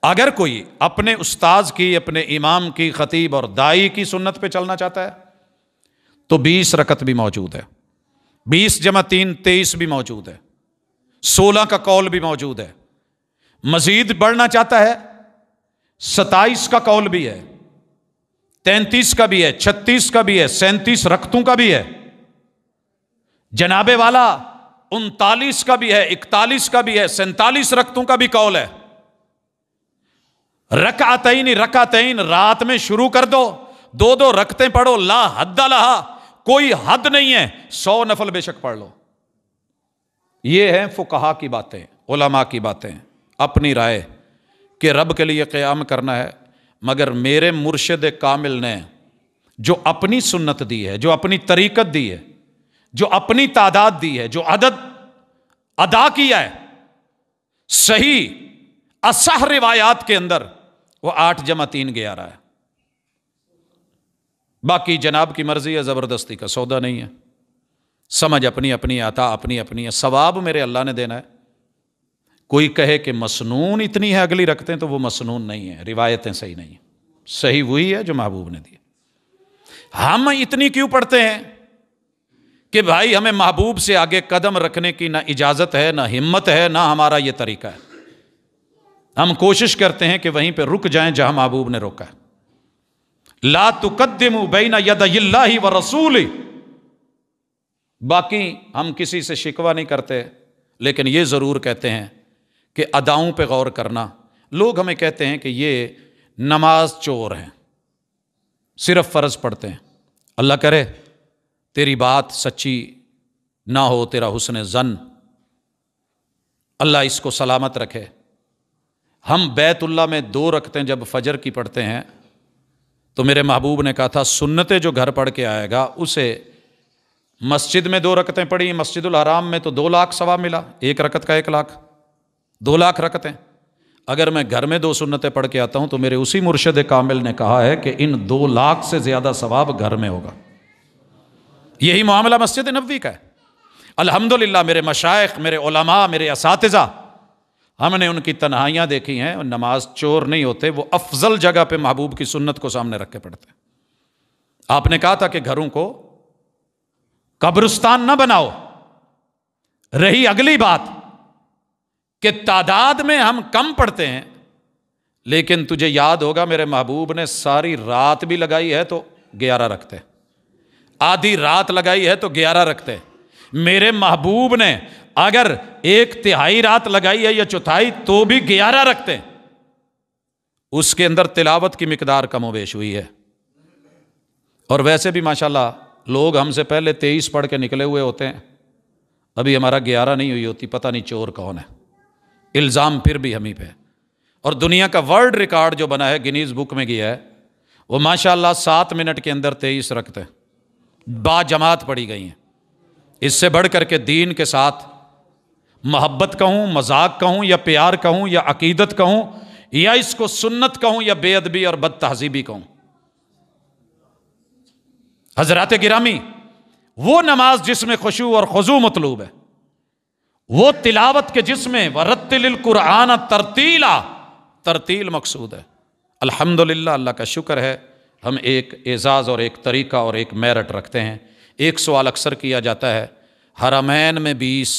S2: اگر کوئی اپنے استاذ کی، اپنے امام کی، خطیب اور دائی کی سنت پہ چلنا چاہتا ہے تو 20 رکعت بھی موجود ہے، 20 + 3 = 23 بھی موجود ہے، 16 کا قول بھی موجود ہے، مزید بڑھنا چاہتا ہے 27 کا قول بھی ہے، 33 کا بھی ہے، 36 کا بھی ہے، 37 رکعتوں کا بھی ہے، جناب والا 39 کا بھی ہے، 41 کا بھی ہے، 47 رکعتوں کا بھی قول ہے۔ رکعتین رات میں شروع کر دو، 2 رکعتیں پڑھو، لا حد لہا، کوئی حد نہیں ہے، 100 نفل بے شک پڑھ لو۔ یہ ہیں فقہا کی باتیں، علماء کی باتیں، اپنی رائے کہ رب کے لیے قیام کرنا ہے، مگر میرے مرشد کامل نے جو اپنی سنت دی ہے، جو اپنی طریقت دی ہے، جو اپنی تعداد دی ہے، جو عدد ادا کیا ہے، صحیح اصح روایات کے اندر وہ 8 + 3 11 ہے۔ باقی جناب کی مرضی ہے، زبردستی کا سودا نہیں ہے، سمجھ اپنی اپنی، عطا اپنی اپنی ہے، ثواب میرے اللہ نے دینا ہے۔ کوئی کہے کہ مسنون اتنی ہے اگلی رکھتے ہیں، تو وہ مسنون نہیں ہے، روایتیں صحیح نہیں ہیں، صحیح وہی ہے جو محبوب نے دی۔ ہم اتنی کیوں پڑھتے ہیں کہ بھائی ہمیں محبوب سے آگے قدم رکھنے کی نہ اجازت ہے، نہ ہمت ہے، نہ ہمارا یہ طریقہ ہے۔ ہم کوشش کرتے ہیں کہ وہیں پہ رک جائیں جہاں محبوب نے روکا ہے۔ لا تقدموا بین یدی اللہ ورسولہ۔ باقی ہم کسی سے شکوہ نہیں کرتے، لیکن یہ ضرور کہتے ہیں کہ اداؤں پہ غور کرنا۔ لوگ ہمیں کہتے ہیں کہ یہ نماز چور ہیں، صرف فرض پڑھتے ہیں۔ اللہ کرے تیری بات سچی نہ ہو، تیرا حسن ظن، اللہ اس کو سلامت رکھے۔ ہم بیت اللہ میں 2 رکعتیں جب فجر کی پڑھتے ہیں تو میرے محبوب نے کہا تھا سنتیں جو گھر پڑھ کے آئے گا اسے مسجد میں 2 رکعتیں پڑھی، مسجد الحرام میں تو 2 لاکھ ثواب ملا، 1 رکعت کا 1 لاکھ، 2 لاکھ رکعتیں۔ اگر میں گھر میں 2 سنتیں پڑھ کے آتا ہوں تو میرے اسی مرشد کامل نے کہا ہے کہ ان 2 لاکھ سے زیادہ ثواب گھر میں ہوگا۔ یہی معاملہ مسجد نبوی کا ہے۔ الحمدللہ میرے مشائخ، میرے علماء، میرے اساتذہ، ہم نے ان کی تنہائیاں دیکھی ہیں، نماز چور نہیں ہوتے، وہ افضل جگہ پہ محبوب کی سنت کو سامنے رکھ کے پڑھتے ہیں۔ آپ نے کہا تھا کہ گھروں کو قبرستان نہ بناؤ۔ رہی اگلی بات کہ تعداد میں ہم کم پڑھتے ہیں، لیکن تجھے یاد ہوگا میرے محبوب نے ساری رات بھی لگائی ہے تو 11 رکھتے، آدھی رات لگائی ہے تو 11 رکھتے۔ میرے محبوب نے اگر 1/3 رات لگائی ہے یا 1/4 تو بھی 11 رکھتے۔ اس کے اندر تلاوت کی مقدار کم و بیش ہوئی ہے، اور ویسے بھی ماشاءاللہ لوگ ہم سے پہلے 23 پڑھ کے نکلے ہوئے ہوتے ہیں، ابھی ہمارا 11 نہیں ہوئی ہوتی، پتہ نہیں چور کون ہے۔ الزام پھر بھی ہمیں پہ۔ اور دنیا کا ورلڈ ریکارڈ جو بنا ہے، گنیز بک میں گیا ہے، وہ ماشاءاللہ 7 منٹ کے اندر 23 رکھتے با جماعت پڑھی گئی ہیں۔ اس سے بڑھ کر کے دین کے ساتھ محبت کہوں، مذاق کہوں، یا پیار کہوں، یا عقیدت کہوں، یا اس کو سنت کہوں، یا بے ادبی اور بد تہذیبی کہوں۔ حضرات گرامی، وہ نماز جس میں خشوع اور خضوع مطلوب ہے، وہ تلاوت کے جس میں ورتل القرآن ترتیلا، ترتیل مقصود ہے۔ الحمدللہ، اللہ کا شکر ہے، ہم ایک اعزاز اور ایک طریقہ اور ایک میرٹ رکھتے ہیں۔ ایک سوال اکثر کیا جاتا ہے، حرمین میں 20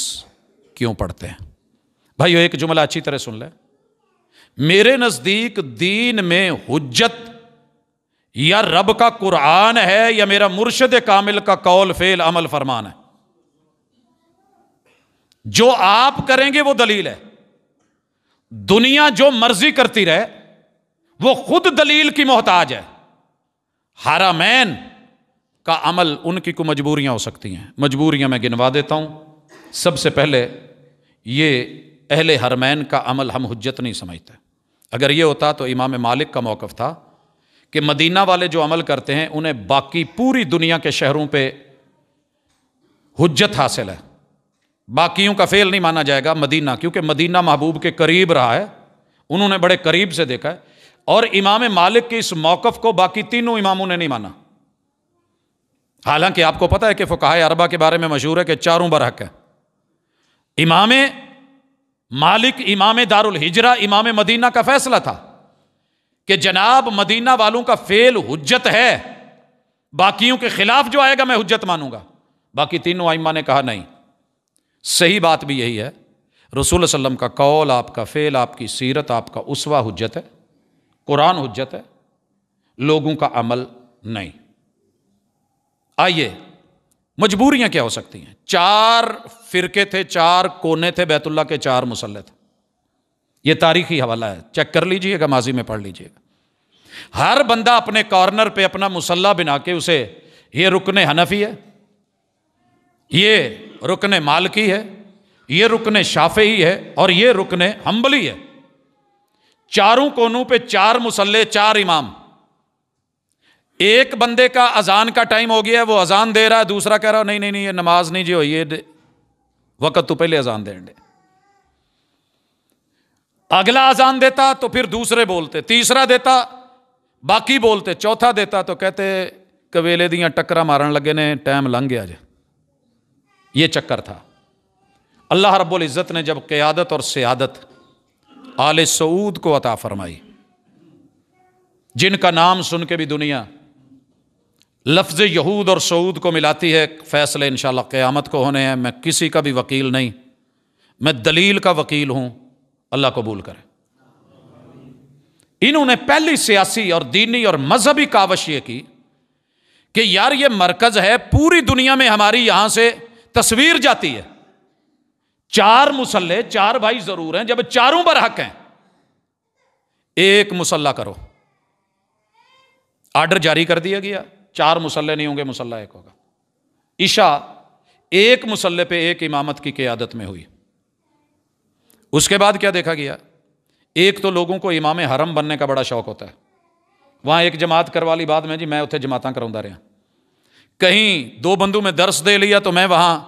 S2: کیوں پڑھتے ہیں؟ بھائیو ایک جملہ اچھی طرح سن لیں، میرے نزدیک دین میں حجت یا رب کا قرآن ہے یا میرا مرشد کامل کا قول فعل عمل فرمان ہے۔ جو آپ کریں گے وہ دلیل ہے، دنیا جو مرضی کرتی رہے وہ خود دلیل کی محتاج ہے۔ حرمین کا عمل ان کی کو مجبوریاں ہو سکتی ہیں، مجبوریاں میں گنوا دیتا ہوں۔ سب سے پہلے یہ اہل حرمین کا عمل ہم حجت نہیں سمجھتے۔ اگر یہ ہوتا تو امام مالک کا موقف تھا کہ مدینہ والے جو عمل کرتے ہیں انہیں باقی پوری دنیا کے شہروں پہ حجت حاصل ہے، باقیوں کا فعل نہیں مانا جائے گا مدینہ، کیونکہ مدینہ محبوب کے قریب رہا ہے، انہوں نے بڑے قریب سے دیکھا ہے۔ اور امام مالک کے اس موقف کو باقی تینوں اماموں نے نہیں مانا۔ حالانکہ آپ کو پتہ ہے کہ فقہائے اربعہ کے بارے میں مشہور ہے کہ چاروں برحق ہیں۔ امام مالک، امام دار الہجرہ، امام مدینہ کا فیصلہ تھا کہ جناب مدینہ والوں کا فعل حجت ہے، باقیوں کے خلاف جو آئے گا میں حجت مانوں گا۔ باقی تینوں ائمہ نے کہا نہیں۔ صحیح بات بھی یہی ہے، رسول صلی اللہ علیہ وسلم کا قول، آپ کا فعل، آپ کی سیرت، آپ کا اسوہ حجت ہے، قرآن حجت ہے، لوگوں کا عمل نہیں۔ آئیے مجبوریاں کیا ہو سکتی ہیں؟ 4 فرقے تھے، 4 کونے تھے بیت اللہ کے، 4 مصلے تھے۔ یہ تاریخی حوالہ ہے، چیک کر لیجئے گا، ماضی میں پڑھ لیجئے گا۔ ہر بندہ اپنے کارنر پہ اپنا مصلی بنا کے اسے یہ رکن حنفی ہے، یہ رکن مالکی ہے، یہ رکن شافعی ہے، اور یہ رکن حنبلی ہے۔ چاروں کونوں پہ 4 مصلے، 4 امام۔ ایک بندے کا اذان کا ٹائم ہو گیا ہے، وہ اذان دے رہا ہے، دوسرا کہہ رہا نہیں نہیں نہیں یہ نماز نہیں جی ہوئی ہے، وقت تو پہلے اذان دیں دے۔ اگلا اذان دیتا تو پھر دوسرے بولتے، تیسرا دیتا باقی بولتے، چوتھا دیتا تو کہتے کویلے دیاں ٹکرا مارن لگے نے، ٹائم لنگ گیا جے۔ یہ چکر تھا۔ اللہ رب العزت نے جب قیادت اور سیادت آل سعود کو عطا فرمائی، جن کا نام سن کے بھی دنیا لفظ یہود اور سعود کو ملاتی ہے، فیصلے انشاءاللہ قیامت کو ہونے ہیں، میں کسی کا بھی وکیل نہیں، میں دلیل کا وکیل ہوں، اللہ قبول کرے۔ انہوں نے پہلی سیاسی اور دینی اور مذہبی کاوش یہ کی کہ یار یہ مرکز ہے، پوری دنیا میں ہماری یہاں سے تصویر جاتی ہے، 4 مسلح، 4 بھائی ضرور ہیں، جب چاروں برحق ہیں ایک مسلح کرو۔ آرڈر جاری کر دیا گیا، 4 مسلح نہیں ہوں گے، مسلح ایک ہوگا۔ عشاء ایک مسلح پہ ایک امامت کی قیادت میں ہوئی۔ اس کے بعد کیا دیکھا گیا؟ ایک تو لوگوں کو امام حرم بننے کا بڑا شوق ہوتا ہے، وہاں ایک جماعت کروا لی، بعد میں جی میں اتنے جماعتاں کراؤں رہا، کہیں 2 بندوں میں درس دے لیا تو میں وہاں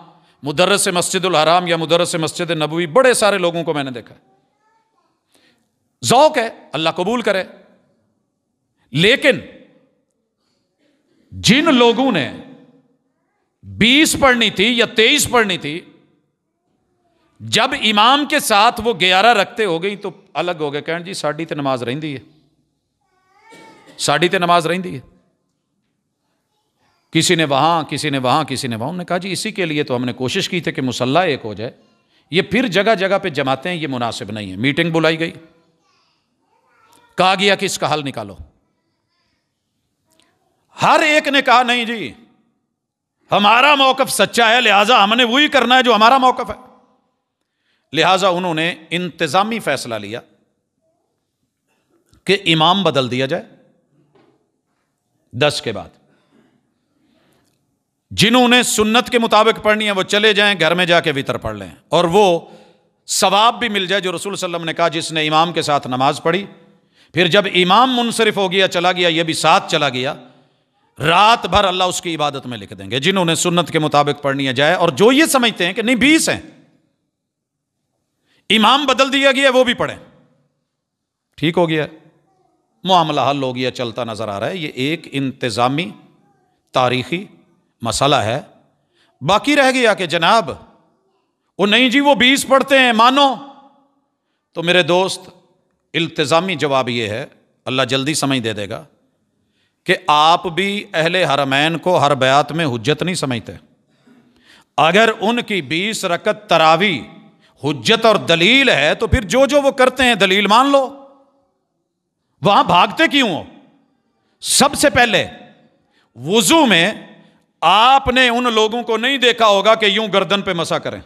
S2: مدرس مسجد الحرام یا مدرس مسجد نبوی، بڑے سارے لوگوں کو میں نے دیکھا۔ ذوق ہے، اللہ قبول کرے۔ لیکن جن لوگوں نے 20 پڑھنی تھی یا 23 پڑھنی تھی، جب امام کے ساتھ وہ 11 رکھتے ہو گئی تو الگ ہو گئے، کہنے جی ساڑی تے نماز رہندی ہے، ساڑی تے نماز رہندی ہے۔ کسی نے وہاں، کسی نے وہاں، کسی نے وہاں۔ انہوں نے کہا جی اسی کے لیے تو ہم نے کوشش کی تھی کہ مسلح ایک ہو جائے، یہ پھر جگہ جگہ پہ جماعتیں یہ مناسب نہیں ہے۔ میٹنگ بلائی گئی، کہا گیا کہ اس کا حل نکالو۔ ہر ایک نے کہا نہیں جی ہمارا موقف سچا ہے، لہٰذا ہم نے وہی کرنا ہے جو ہمارا موقف ہے۔ لہٰذا انہوں نے انتظامی فیصلہ لیا کہ امام بدل دیا جائے 10 کے بعد۔ جنہوں نے سنت کے مطابق پڑھنی ہے وہ چلے جائیں، گھر میں جا کے وتر پڑھ لیں، اور وہ ثواب بھی مل جائے جو رسول صلی اللہ علیہ وسلم نے کہا جس نے امام کے ساتھ نماز پڑھی، پھر جب امام منصرف ہو گیا، چلا گیا، یہ بھی ساتھ چلا گیا، رات بھر اللہ اس کی عبادت میں لکھ دیں گے۔ جنہوں نے سنت کے مطابق پڑھنی ہے جائے، اور جو یہ سمجھتے ہیں کہ نہیں 20 ہیں، امام بدل دیا گیا وہ بھی پڑھیں، ٹھیک ہو گیا، معاملہ حل ہو گیا، چلتا نظر آ رہا ہے۔ یہ ایک انتظامی تاریخی مسئلہ ہے۔ باقی رہ گیا کہ جناب وہ نہیں جی وہ 20 پڑھتے ہیں مانو، تو میرے دوست التزامی جواب یہ ہے، اللہ جلدی سمجھ دے دے گا، کہ آپ بھی اہل حرمین کو ہر بیعت میں حجت نہیں سمجھتے۔ اگر ان کی 20 رکعت تراویح حجت اور دلیل ہے تو پھر جو وہ کرتے ہیں دلیل مان لو، وہاں بھاگتے کیوں ہو؟ سب سے پہلے وضو میں آپ نے ان لوگوں کو نہیں دیکھا ہوگا کہ یوں گردن پہ مسا کریں،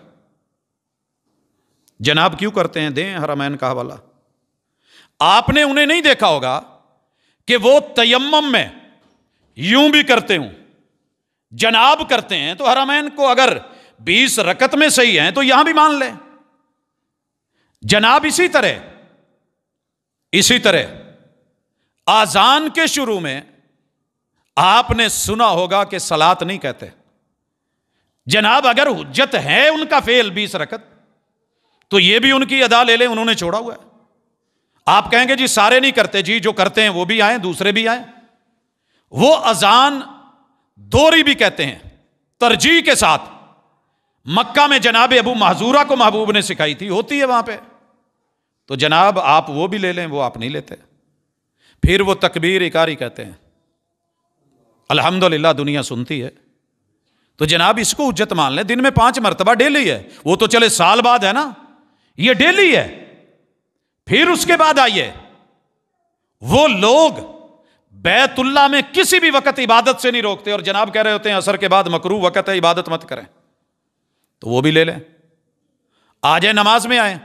S2: جناب کیوں کرتے ہیں؟ دیں حرمین کا حوالہ۔ آپ نے انہیں نہیں دیکھا ہوگا کہ وہ تیمم میں یوں بھی کرتے ہوں، جناب کرتے ہیں، تو حرمین کو اگر 20 رکعت میں صحیح ہیں تو یہاں بھی مان لیں جناب۔ اسی طرح آذان کے شروع میں آپ نے سنا ہوگا کہ صلاۃ نہیں کہتے، جناب اگر حجت ہے ان کا فعل 20 رکعت تو یہ بھی ان کی ادا لے لیں، انہوں نے چھوڑا ہوا ہے۔ آپ کہیں گے جی سارے نہیں کرتے، جی جو کرتے ہیں وہ بھی آئیں، دوسرے بھی آئیں۔ وہ اذان دوہری بھی کہتے ہیں ترجیح کے ساتھ، مکہ میں جناب ابو محذورہ کو محبوب نے سکھائی تھی، ہوتی ہے وہاں پہ، تو جناب آپ وہ بھی لے لیں، وہ آپ نہیں لیتے۔ پھر وہ تکبیر اکاری کہتے ہیں، الحمدللہ دنیا سنتی ہے، تو جناب اس کو حجت مان لیں، دن میں 5 مرتبہ ڈیلی ہے، وہ تو چلے سال بعد ہے نا، یہ ڈیلی ہے۔ پھر اس کے بعد آئیے، وہ لوگ بیت اللہ میں کسی بھی وقت عبادت سے نہیں روکتے، اور جناب کہہ رہے ہوتے ہیں عصر کے بعد مکروہ وقت ہے، عبادت مت کریں، تو وہ بھی لے لیں۔ آ جائیں نماز میں آئیں،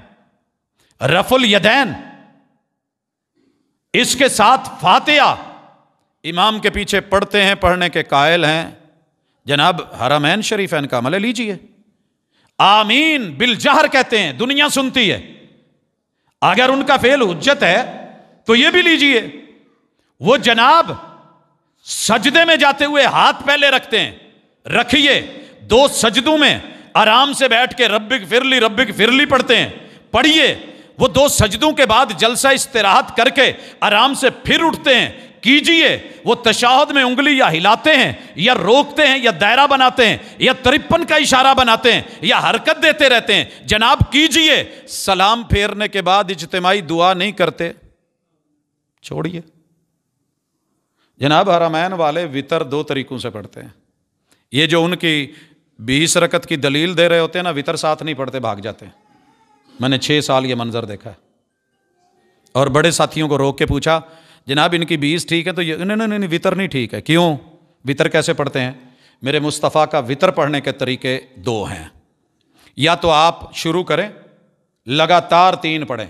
S2: رفع الیدین، اس کے ساتھ فاتحہ امام کے پیچھے پڑھتے ہیں، پڑھنے کے قائل ہیں، جناب حرمین شریفین کا عمل لیجئے۔ آمین بالجہر کہتے ہیں، دنیا سنتی ہے، اگر ان کا فعل حجت ہے تو یہ بھی لیجئے۔ وہ جناب سجدے میں جاتے ہوئے ہاتھ پہلے رکھتے ہیں، رکھیے، 2 سجدوں میں آرام سے بیٹھ کے ربک فرلی پڑھتے ہیں، پڑھیے، وہ 2 سجدوں کے بعد جلسہ استراحت کر کے آرام سے پھر اٹھتے ہیں، کیجئے، وہ تشہد میں انگلی یا ہلاتے ہیں یا روکتے ہیں یا دائرہ بناتے ہیں یا 53 کا اشارہ بناتے ہیں یا حرکت دیتے رہتے ہیں، جناب کیجئے، سلام پھیرنے کے بعد اجتماعی دعا نہیں کرتے، چھوڑیے۔ جناب حرمین والے وطر 2 طریقوں سے پڑھتے ہیں، یہ جو ان کی 20 رکعت کی دلیل دے رہے ہوتے ہیں نا، وطر ساتھ نہیں پڑھتے، بھاگ جاتے ہیں۔ میں نے 6 سال یہ منظر دیکھا ہے، اور بڑے ساتھیوں کو روک کے پوچھا جناب ان کی 20 ٹھیک ہے، تو یہ نہیں وطر نہیں ٹھیک ہے، کیوں؟ وطر کیسے پڑھتے ہیں؟ میرے مصطفیٰ کا وطر پڑھنے کے طریقے 2 ہیں، یا تو آپ شروع کریں لگاتار 3 پڑھیں،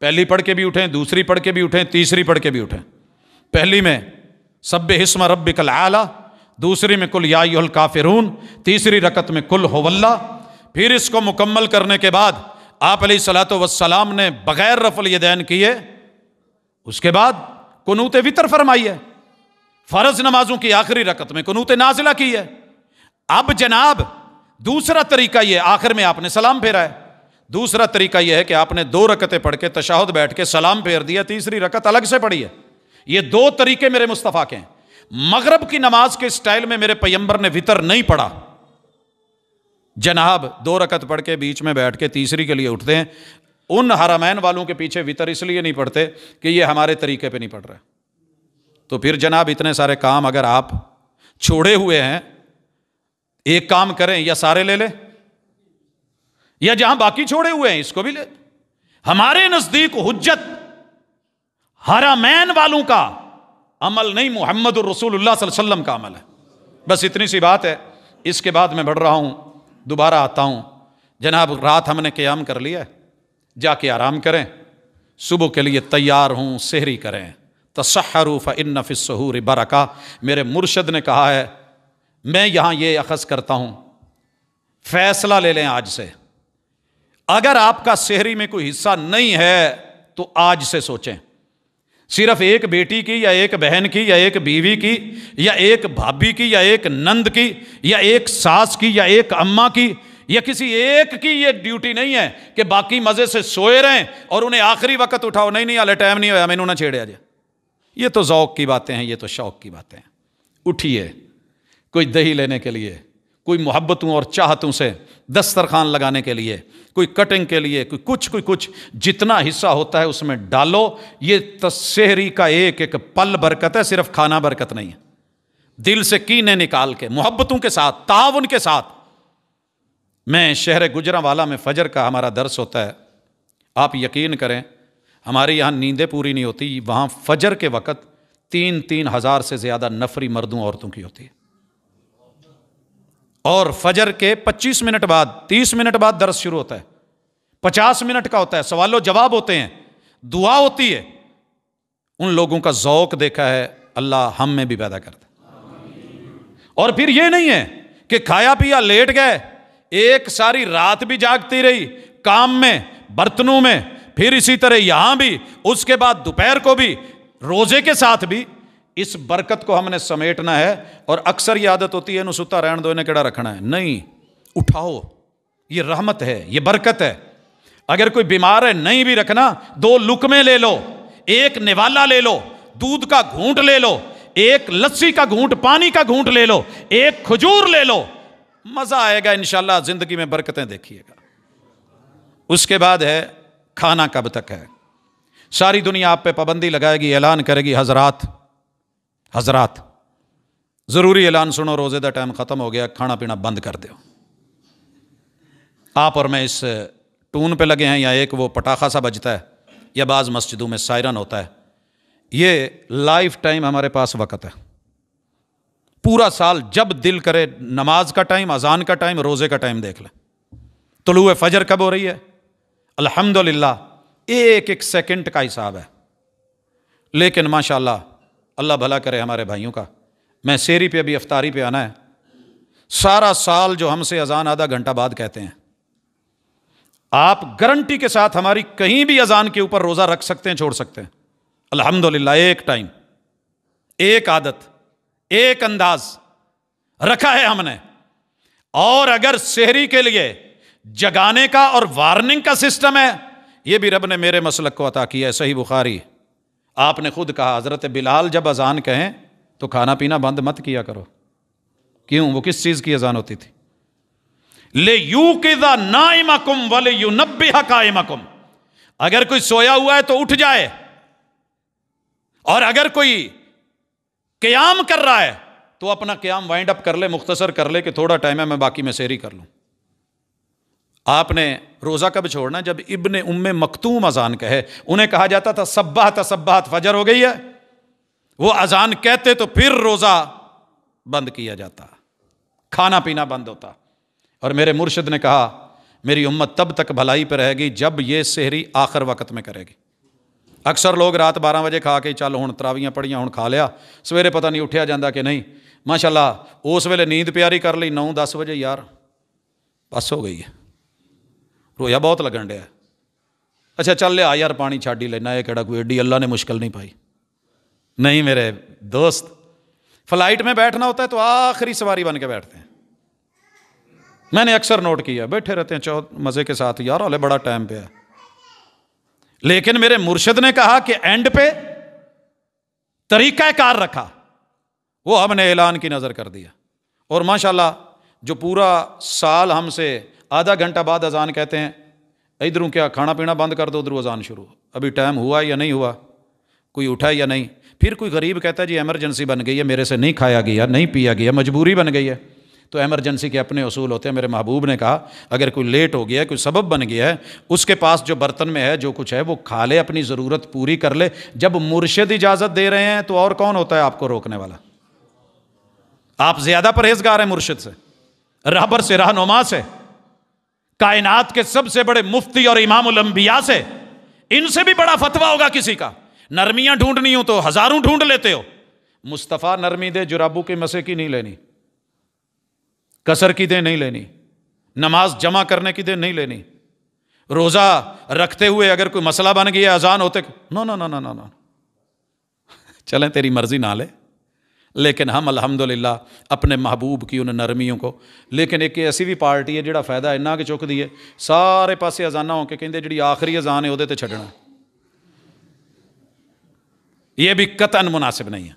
S2: پہلی پڑھ کے بھی اٹھیں، دوسری پڑھ کے بھی اٹھیں، تیسری پڑھ کے بھی اٹھیں۔ پہلی میں سبح اسم ربک الاعلی، دوسری میں قل یا ایھا الکافرون، تیسری رکعت میں قل ھو اللہ۔ پھر اس کو مکمل کرنے کے بعد آپ علیہ الصلوۃ والسلام نے بغیر رفع الیدین کیے، اس کے بعد قنوت وطر فرمائی ہے، فرض نمازوں کی آخری رکعت میں قنوت نازلہ کی ہے۔ اب جناب دوسرا طریقہ یہ، آخر میں آپ نے سلام پھیرا ہے، دوسرا طریقہ یہ ہے کہ آپ نے 2 رکعتیں پڑھ کے تشہد بیٹھ کے سلام پھیر دیا، تیسری رکعت الگ سے پڑھی ہے۔ یہ 2 طریقے میرے مصطفیٰ کے ہیں۔ مغرب کی نماز کے سٹائل میں میرے پیغمبر نے وطر نہیں پڑھا، جناب 2 رکعت پڑھ کے بیچ میں بیٹھ کے تیسری کے لیے اٹھتے ہیں۔ ان حرمین والوں کے پیچھے وطر اس لیے نہیں پڑھتے کہ یہ ہمارے طریقے پہ نہیں پڑھ رہے۔ تو پھر جناب اتنے سارے کام اگر آپ چھوڑے ہوئے ہیں، ایک کام کریں، یا سارے لے لیں یا جہاں باقی چھوڑے ہوئے ہیں اس کو بھی لے۔ ہمارے نزدیک حجت حرمین والوں کا عمل نہیں، محمد الرسول اللہ صلی اللہ علیہ وسلم کا عمل ہے۔ بس اتنی سی بات ہے، اس کے بعد میں بڑھ رہا ہوں، دوبارہ آتا ہوں۔ جناب رات ہم نے قیام کر لیا ہے، جا کے آرام کریں، صبح کے لیے تیار ہوں، سحری کریں۔ تسحروا فإن فی السحور برکہ، میرے مرشد نے کہا ہے، میں یہاں یہ اخذ کرتا ہوں، فیصلہ لے لیں آج سے، اگر آپ کا سحری میں کوئی حصہ نہیں ہے تو آج سے سوچیں، صرف ایک بیٹی کی یا ایک بہن کی یا ایک بیوی کی یا ایک بھابھی کی یا ایک نند کی یا ایک ساس کی یا ایک اماں کی یا کسی ایک کی یہ ڈیوٹی نہیں ہے کہ باقی مزے سے سوئے رہیں اور انہیں آخری وقت اٹھاؤ، نہیں ہالے ٹائم نہیں ہوا، میں انہوں نے چھیڑے جائے۔ یہ تو ذوق کی باتیں ہیں، یہ تو شوق کی باتیں ہیں۔ اٹھیے، کوئی دہی لینے کے لیے، کوئی محبتوں اور چاہتوں سے دسترخوان لگانے کے لیے، کوئی کٹنگ کے لیے، کوئی کچھ جتنا حصہ ہوتا ہے اس میں ڈالو۔ یہ سحری کا ایک ایک پل برکت ہے، صرف کھانا برکت نہیں ہے۔ دل سے کینے نکال کے، محبتوں کے ساتھ، تعاون کے ساتھ۔ میں شہر گجرانوالہ میں فجر کا ہمارا درس ہوتا ہے، آپ یقین کریں ہمارے یہاں نیندیں پوری نہیں ہوتی، وہاں فجر کے وقت 3 ہزار سے زیادہ نفری مردوں عورتوں کی ہوتی ہے، اور فجر کے 25 منٹ بعد 30 منٹ بعد درس شروع ہوتا ہے، 50 منٹ کا ہوتا ہے، سوال و جواب ہوتے ہیں، دعا ہوتی ہے۔ ان لوگوں کا ذوق دیکھا ہے، اللہ ہم میں بھی پیدا کرتا ہے۔ اور پھر یہ نہیں ہے کہ کھایا پیا لیٹ گئے، ایک ساری رات بھی جاگتی رہی، کام میں، برتنوں میں، پھر اسی طرح یہاں بھی، اس کے بعد دوپہر کو بھی، روزے کے ساتھ بھی۔ اس برکت کو ہم نے سمیٹنا ہے، اور اکثر یہ عادت ہوتی ہے انہوں ستا رہن دو، انہیں کیڑا رکھنا ہے، نہیں، اٹھاؤ، یہ رحمت ہے، یہ برکت ہے۔ اگر کوئی بیمار ہے نہیں بھی رکھنا، 2 لقمے لے لو، ایک نوالا لے لو، دودھ کا گھونٹ لے لو، ایک لسی کا گھونٹ، پانی کا گھونٹ لے لو، ایک کھجور لے لو، مزہ آئے گا انشاءاللہ، زندگی میں برکتیں دیکھیے گا۔ اس کے بعد ہے کھانا کب تک ہے۔ ساری دنیا آپ پہ پابندی لگائے گی، اعلان کرے گی، حضرات ضروری اعلان سنو، روزے دا ٹائم ختم ہو گیا، کھانا پینا بند کر دو۔ آپ اور میں اس ٹون پہ لگے ہیں، یا ایک وہ پٹاخہ سا بجتا ہے، یا بعض مسجدوں میں سائرن ہوتا ہے۔ یہ لائف ٹائم ہمارے پاس وقت ہے، پورا سال جب دل کرے، نماز کا ٹائم، اذان کا ٹائم، روزے کا ٹائم دیکھ لیں۔ طلوع فجر کب ہو رہی ہے؟ الحمدللہ ایک ایک سیکنڈ کا حساب ہے۔ لیکن ماشاءاللہ، اللہ بھلا کرے ہمارے بھائیوں کا، میں سحری پہ ابھی افطاری پہ آنا ہے، سارا سال جو ہم سے اذان آدھا گھنٹہ بعد کہتے ہیں، آپ گارنٹی کے ساتھ ہماری کہیں بھی اذان کے اوپر روزہ رکھ سکتے ہیں، چھوڑ سکتے ہیں۔ الحمدللہ ایک ٹائم، ایک عادت، ایک انداز رکھا ہے ہم نے. اور اگر سحری کے لیے جگانے کا اور وارننگ کا سسٹم ہے, یہ بھی رب نے میرے مسلک کو عطا کیا ہے. صحیح بخاری, آپ نے خود کہا حضرت بلال جب اذان کہیں تو کھانا پینا بند مت کیا کرو. کیوں؟ وہ کس چیز کی اذان ہوتی تھی؟ لِيُوقِظَ نَائِمَكُمْ وَلِيُنَبِّهَ قَائِمَكُمْ. اگر کوئی سویا ہوا ہے تو اٹھ جائے, اور اگر کوئی قیام کر رہا ہے تو اپنا قیام وائنڈ اپ کر لے, مختصر کر لے کہ تھوڑا ٹائم ہے, میں باقی میں سحری کر لوں. آپ نے روزہ کب چھوڑنا؟ جب ابن ام مکتوم اذان کہے. انہیں کہا جاتا تھا صبحت صبحت, فجر ہو گئی ہے, وہ اذان کہتے تو پھر روزہ بند کیا جاتا, کھانا پینا بند ہوتا. اور میرے مرشد نے کہا میری امت تب تک بھلائی پہ رہے گی جب یہ سحری آخر وقت میں کرے گی. اکثر لوگ رات 12 بجے کھا کے چل ہن تراویاں پڑھیاں, ہن کھا لیا, سویرے پتہ نہیں اٹھیا جاندہ کہ نہیں. ماشاءاللہ اس ویلے نیند پیاری کر لی 9-10 بجے, یار بس ہو گئی ہے, رویا بہت لگن ڈیا. اچھا چل لیا یار پانی چھاڑ ہی لینا, یہ کہڑا کوئی ایڈی اللہ نے مشکل نہیں پائی. نہیں میرے دوست, فلائٹ میں بیٹھنا ہوتا ہے تو آخری سواری بن کے بیٹھتے ہیں. میں نے اکثر نوٹ کیا, بیٹھے رہتے ہیں مزے کے ساتھ, یار ہلے بڑا ٹائم پہ ہے. لیکن میرے مرشد نے کہا کہ اینڈ پہ طریقہ کار رکھا, وہ ہم نے اعلان کی نظر کر دیا. اور ماشاءاللہ جو پورا سال ہم سے آدھا گھنٹہ بعد اذان کہتے ہیں, ادھروں کیا کھانا پینا بند کر دو, ادھروں اذان شروع, ابھی ٹائم ہوا یا نہیں ہوا, کوئی اٹھا یا نہیں. پھر کوئی غریب کہتا ہے جی ایمرجنسی بن گئی ہے, میرے سے نہیں کھایا گیا, نہیں پیا گیا, مجبوری بن گئی ہے. تو ایمرجنسی کے اپنے اصول ہوتے ہیں. میرے محبوب نے کہا اگر کوئی لیٹ ہو گیا ہے, کوئی سبب بن گیا ہے, اس کے پاس جو برتن میں ہے جو کچھ ہے وہ کھا لے, اپنی ضرورت پوری کر لے. جب مرشد اجازت دے رہے ہیں تو اور کون ہوتا ہے آپ کو روکنے والا؟ آپ زیادہ پرہیزگار ہیں مرشد سے, رہبر سے, رہنما سے, کائنات کے سب سے بڑے مفتی اور امام الانبیاء سے. ان سے بھی بڑا فتویٰ ہوگا کسی کا. نرمیاں ڈھونڈنی ہوں تو ہزاروں ڈھونڈ لیتے ہو. مصطفیٰ نرمی دے جرابو کے مسے کی نہیں لینی, کسر کی دیں نہیں لینی, نماز جمع کرنے کی دیں نہیں لینی. روزہ رکھتے ہوئے اگر کوئی مسئلہ بن گیا اذان ہوتے, نو نو نو نو نو, چلیں تیری مرضی نہ لے. لیکن ہم الحمدللہ اپنے محبوب کی ان نرمیوں کو. لیکن ایک ایسی بھی پارٹی ہے جڑا فائدہ انہاں کے چک دیے, سارے پاسے اذاناں ہو کے کہندے جڑی آخری اذان ہے وہ تے چھڈنا. یہ بھی قطعاً مناسب نہیں ہے,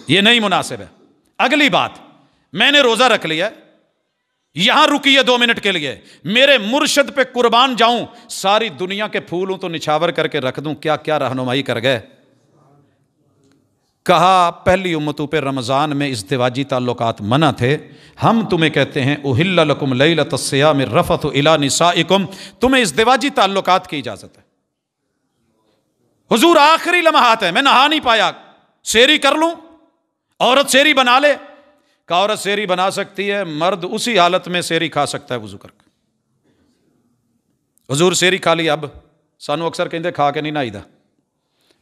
S2: یہ نہیں مناسب ہے. اگلی بات, میں نے روزہ رکھ لیا, یہاں رکیے 2 منٹ کے لیے, میرے مرشد پہ قربان جاؤں, ساری دنیا کے پھولوں تو نچھاور کر کے رکھ دوں, کیا کیا رہنمائی کر گئے. کہا پہلی امتوں پہ رمضان میں ازدواجی تعلقات منع تھے, ہم تمہیں کہتے ہیں احل لکم لیلۃ الصیام الرفث الی نسائکم, تمہیں ازدواجی تعلقات کی اجازت ہے. حضور آخری لمحات ہیں, میں نہا نہیں پایا, سحری کر لوں, عورت سحری بنا لے. کہ عورت سحری بنا سکتی ہے, مرد اسی حالت میں سحری کھا سکتا ہے وضو کر کے. حضور سحری کھا لی, اب سانو اکثر کہندے کھا کے نہیں نہائی دا.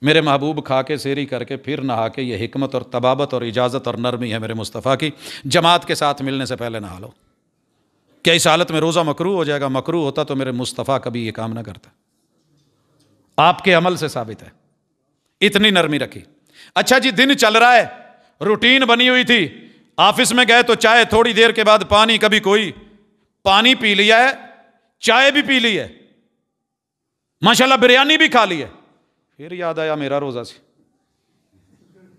S2: میرے محبوب کھا کے سحری کر کے پھر نہا کے, یہ حکمت اور طبابت اور اجازت اور نرمی ہے میرے مصطفیٰ کی. جماعت کے ساتھ ملنے سے پہلے نہا لو. کیا اس حالت میں روزہ مکروہ ہو جائے گا؟ مکروہ ہوتا تو میرے مصطفیٰ کبھی یہ کام نہ کرتا. آپ کے عمل سے ثابت ہے, اتنی نرمی رکھی. اچھا جی, دن چل رہا ہے, روٹین بنی ہوئی تھی, آفس میں گئے تو چائے, تھوڑی دیر کے بعد پانی, کبھی کوئی پانی پی لیا ہے, چائے بھی پی لی ہے, ماشاءاللہ بریانی بھی کھا لی ہے, پھر یاد آیا میرا روزہ سی.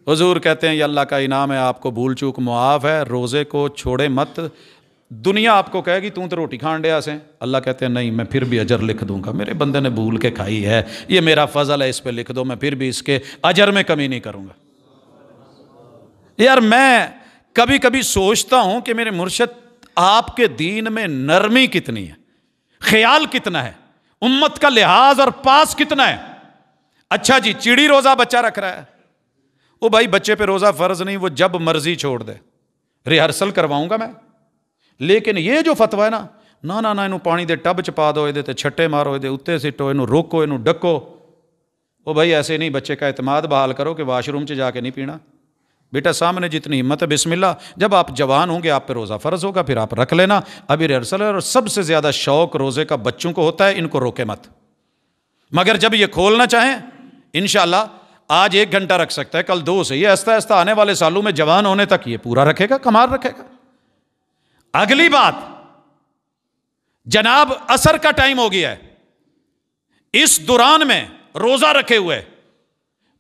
S2: حضور کہتے ہیں یہ اللہ کا انعام ہے, آپ کو بھول چوک معاف ہے, روزے کو چھوڑے مت. دنیا آپ کو کہے گی تو روٹی کھان ڈیا سے, اللہ کہتے ہیں نہیں, میں پھر بھی اجر لکھ دوں گا. میرے بندے نے بھول کے کھائی ہے, یہ میرا فضل ہے, اس پہ لکھ دو, میں پھر بھی اس کے اجر میں کمی نہیں کروں گا. یار میں کبھی کبھی سوچتا ہوں کہ میرے مرشد آپ کے دین میں نرمی کتنی ہے, خیال کتنا ہے, امت کا لحاظ اور پاس کتنا ہے. اچھا جی, چڑی روزہ بچہ رکھ رہا ہے, وہ بھائی بچے پہ روزہ فرض نہیں, وہ جب مرضی چھوڑ دے, ریہرسل کرواؤں گا میں. لیکن یہ جو فتویٰ ہے نا, نہ انہوں پانی دے ٹب چ پا دو, یہ تے چھٹے مارو, یہ اتنے سٹو, یہ روکو, یہ ڈکو. وہ بھائی ایسے نہیں, بچے کا اعتماد بحال کرو کہ واش روم چ جا کے نہیں پینا. بیٹا سامنے جتنی ہمت ہے بسم اللہ, جب آپ جوان ہوں گے آپ پہ روزہ فرض ہوگا, پھر آپ رکھ لینا, ابھی ریہرسل ہے. اور سب سے زیادہ شوق روزے کا بچوں کو ہوتا ہے, ان کو روکے مت. مگر جب یہ کھولنا چاہیں انشاءاللہ آج 1 گھنٹہ رکھ سکتا ہے، کل 2 سے، یہ آہستہ آہستہ آنے والے سالوں میں جوان ہونے تک یہ پورا رکھے گا، کمال رکھے گا۔ اگلی بات، جناب عصر کا ٹائم ہو گیا ہے، اس دوران میں روزہ رکھے ہوئے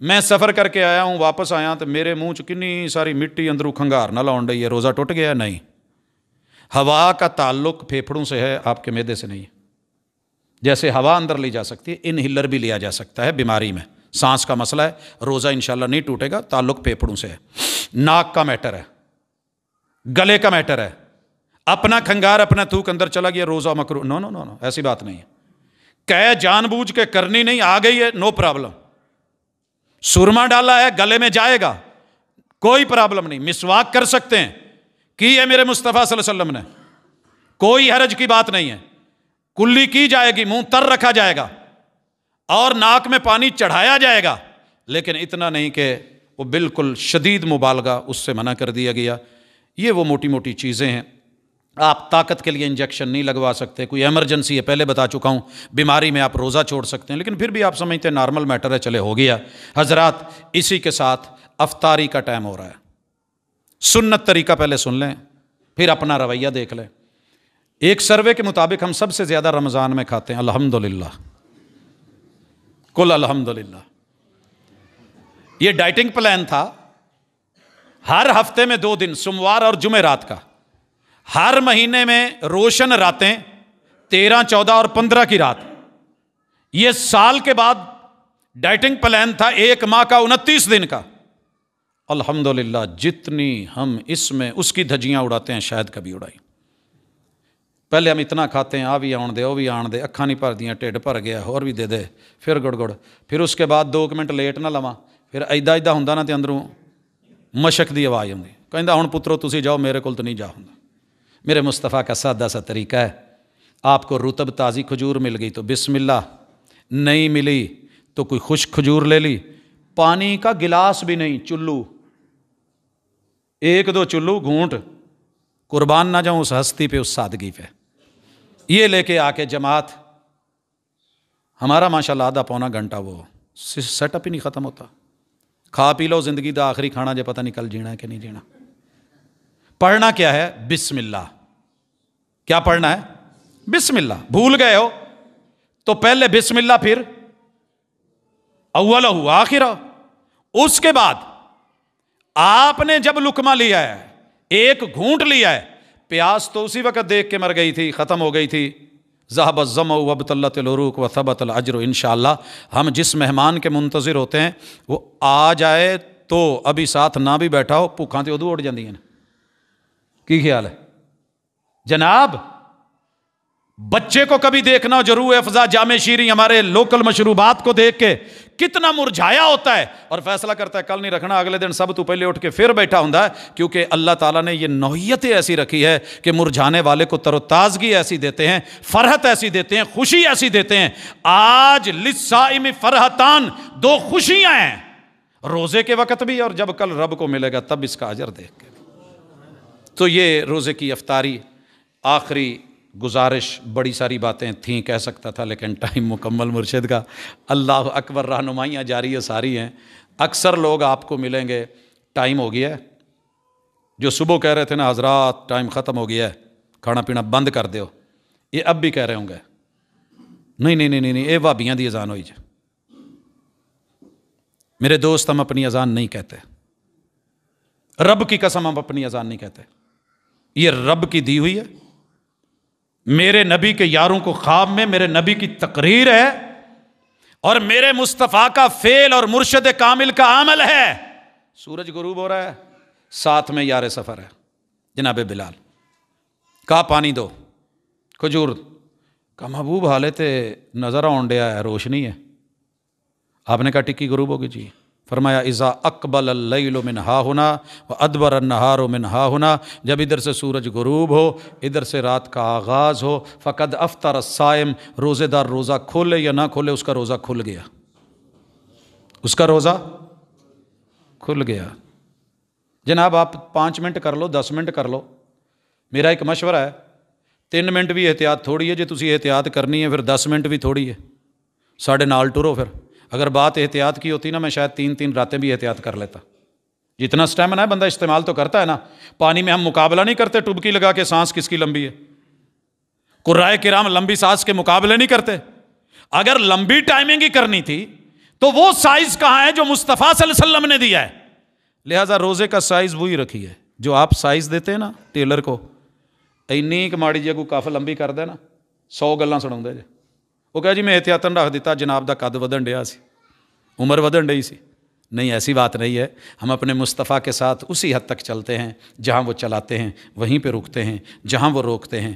S2: میں سفر کر کے آیا ہوں، واپس آیا تو میرے منہ چ کنی ساری مٹی اندروں کھنگار نہ لاؤن ڈئی ہے، روزہ ٹوٹ گیا؟ نہیں، ہوا کا تعلق پھیپھڑوں سے ہے، آپ کے معدے سے نہیں ہے۔ جیسے ہوا اندر لی جا سکتی ہے، انہیلر بھی لیا جا سکتا ہے بیماری میں، سانس کا مسئلہ ہے، روزہ انشاءاللہ نہیں ٹوٹے گا، تعلق پھیپھڑوں سے ہے۔ ناک کا میٹر ہے، گلے کا میٹر ہے، اپنا کھنگار اپنا تھوک اندر چلا گیا روزہ مکروہ، نو نو نو نو، ایسی بات نہیں ہے۔ کہ جان بوجھ کے کرنی نہیں، آ گئی ہے، نو پرابلم۔ سرما ڈالا ہے، گلے میں جائے گا، کوئی پرابلم نہیں، مسواک کر سکتے ہیں، کی ہے میرے مصطفیٰ صلی اللہ علیہ وسلم نے، کوئی حرج کی بات نہیں ہے، کلی کی جائے گی، منہ تر رکھا جائے گا اور ناک میں پانی چڑھایا جائے گا، لیکن اتنا نہیں کہ وہ بالکل شدید مبالغہ، اس سے منع کر دیا گیا۔ یہ وہ موٹی موٹی چیزیں ہیں۔ آپ طاقت کے لیے انجیکشن نہیں لگوا سکتے، کوئی ایمرجنسی ہے، پہلے بتا چکا ہوں، بیماری میں آپ روزہ چھوڑ سکتے ہیں، لیکن پھر بھی آپ سمجھتے ہیں نارمل میٹر ہے، چلے ہو گیا۔ حضرات، اسی کے ساتھ افطاری کا ٹائم ہو رہا ہے۔ سنت طریقہ پہلے سن لیں، پھر اپنا رویہ دیکھ لیں۔ ایک سروے کے مطابق ہم سب سے زیادہ رمضان میں کھاتے ہیں، الحمدللہ، کل الحمدللہ۔ یہ ڈائٹنگ پلان تھا، ہر ہفتے میں 2 دن، سوموار اور جمعرات کا، ہر مہینے میں روشن راتیں 13، 14 اور 15 کی رات۔ یہ سال کے بعد ڈائٹنگ پلان تھا 1 ماہ کا 29 دن کا۔ الحمدللہ، جتنی ہم اس میں اس کی دھجیاں اڑاتے ہیں شاید کبھی اڑائی۔ پہلے ہم اتنا کھاتے ہیں، آ بھی آن دے، وہ بھی آن دے، اکھاں نہیں بھر دیاں، ٹھڈ بھر گیا، اور بھی دے دے، پھر گڑ گڑ، پھر اس کے بعد 2 منٹ لیٹ نہ لواں، پھر ایدا ایدا ہوندا نا تے اندروں مشک دی آواز آندی، کہندا ہن پترو تسی جاؤ، میرے کول تو نہیں جا ہوندا۔ میرے مصطفیٰ کا سادہ سا طریقہ ہے، آپ کو رطب تازی کھجور مل گئی تو بسم اللہ، نہیں ملی تو کوئی خشک کھجور لے لی، پانی کا گلاس بھی نہیں، چلو، 1-2 چلو گھونٹ، قربان نہ جاؤں اس ہستی پہ، اس سادگی پہ، یہ لے کے آ کے جماعت۔ ہمارا ماشاءاللہ آدھا پونا گھنٹہ وہ سیٹ اپ ہی نہیں ختم ہوتا۔ کھا پی لو، زندگی دا آخری کھانا، جے پتہ نہیں کل جینا ہے کہ نہیں جینا۔ پڑھنا کیا ہے؟ بسم اللہ۔ کیا پڑھنا ہے؟ بسم اللہ۔ بھول گئے ہو تو پہلے بسم اللہ، پھر اولہ آخرہ۔ اس کے بعد آپ نے جب لقمہ لیا ہے، 1 گھونٹ لیا ہے، پیاس تو اسی وقت دیکھ کے مر گئی تھی، ختم ہو گئی تھی، ذهب الظمأ وابتلت العروق وثبت الاجر۔ انشاءاللہ ہم جس مہمان کے منتظر ہوتے ہیں وہ آ جائے تو ابھی ساتھ نہ بھی بیٹھا ہو، بھوکاں تے ادو اڑ جاندی ہیں۔ کی خیال ہے جناب؟ بچے کو کبھی دیکھنا، جروح افزا جامع شیریں، ہمارے لوکل مشروبات کو دیکھ کے کتنا مرجھایا ہوتا ہے، اور فیصلہ کرتا ہے کل نہیں رکھنا، اگلے دن سب تو پہلے اٹھ کے پھر بیٹھا ہوندا ہے، کیونکہ اللہ تعالیٰ نے یہ نوعیتیں ایسی رکھی ہے کہ مرجھانے والے کو تر و تازگی ایسی دیتے ہیں، فرحت ایسی دیتے ہیں، خوشی ایسی دیتے ہیں۔ آج للصائم فرحتان، 2 خوشیاں ہیں، روزے کے وقت بھی اور جب کل رب کو ملے گا تب اس کا اجر دیکھ کے۔ تو یہ روزے کی افطاری۔ آخری گزارش، بڑی ساری باتیں تھیں، کہہ سکتا تھا لیکن ٹائم مکمل مرشد کا، اللہ اکبر، رہنمائیاں جاری و ساری ہیں۔ اکثر لوگ آپ کو ملیں گے، ٹائم ہو گیا ہے، جو صبح کہہ رہے تھے نا حضرات ٹائم ختم ہو گیا ہے، کھانا پینا بند کر دیو، یہ اب بھی کہہ رہے ہوں گے نہیں نہیں نہیں نہیں، یہ بھابیاں دی اذان ہوئی جائے۔ میرے دوست، ہم اپنی اذان نہیں کہتے، رب کی قسم ہم اپنی اذان نہیں کہتے، یہ رب کی دی ہوئی ہے، میرے نبی کے یاروں کو خواب میں میرے نبی کی تقریر ہے، اور میرے مصطفیٰ کا فعل اور مرشد کامل کا عمل ہے۔ سورج غروب ہو رہا ہے، ساتھ میں یار سفر ہے جناب بلال، کہا پانی دو، کھجور، کہا محبوب حالت نظر آن ڈیا ہے، روشنی ہے۔ آپ نے کہا ٹکی غروب ہوگی جی۔ فرمایا اذا اقبل اللیل من ہا ہنا وادبر النہار من ہا ہنا، جب ادھر سے سورج غروب ہو، ادھر سے رات کا آغاز ہو، فقد افطر الصائم، روزے دار روزہ کھولے یا نہ کھولے اس کا روزہ کھل گیا، اس کا روزہ کھل گیا۔ جناب آپ 5 منٹ کر لو، 10 منٹ کر لو، میرا ایک مشورہ ہے، 3 منٹ بھی احتیاط تھوڑی ہے، جی تسی احتیاط کرنی ہے پھر 10 منٹ بھی تھوڑی ہے، ساڈے نال ٹرو، پھر اگر بات احتیاط کی ہوتی نا میں شاید 3 راتیں بھی احتیاط کر لیتا. جتنا اسٹیمنا ہے بندہ استعمال تو کرتا ہے نا. پانی میں ہم مقابلہ نہیں کرتے ٹبکی لگا کے سانس کس کی لمبی ہے. قرائے کرام لمبی سانس کے مقابلے نہیں کرتے. اگر لمبی ٹائمنگ ہی کرنی تھی تو وہ سائز کہاں ہے جو مصطفیٰ صلی اللہ علیہ وسلم نے دیا ہے. لہٰذا روزے کا سائز وہی رکھی ہے جو آپ سائز دیتے ہیں نا ٹیلر کو. اینی کہ ماڑی جی کو کف لمبی کر دے نا 100 گلاں سنا جی. وہ کہا جی میں احتیاطاً رکھ دیتا جناب دا قد ودن ڈیا سی عمر ودن ڈئی سی. نہیں ایسی بات نہیں ہے. ہم اپنے مصطفیٰ کے ساتھ اسی حد تک چلتے ہیں جہاں وہ چلاتے ہیں وہیں پہ رکتے ہیں جہاں وہ روکتے ہیں.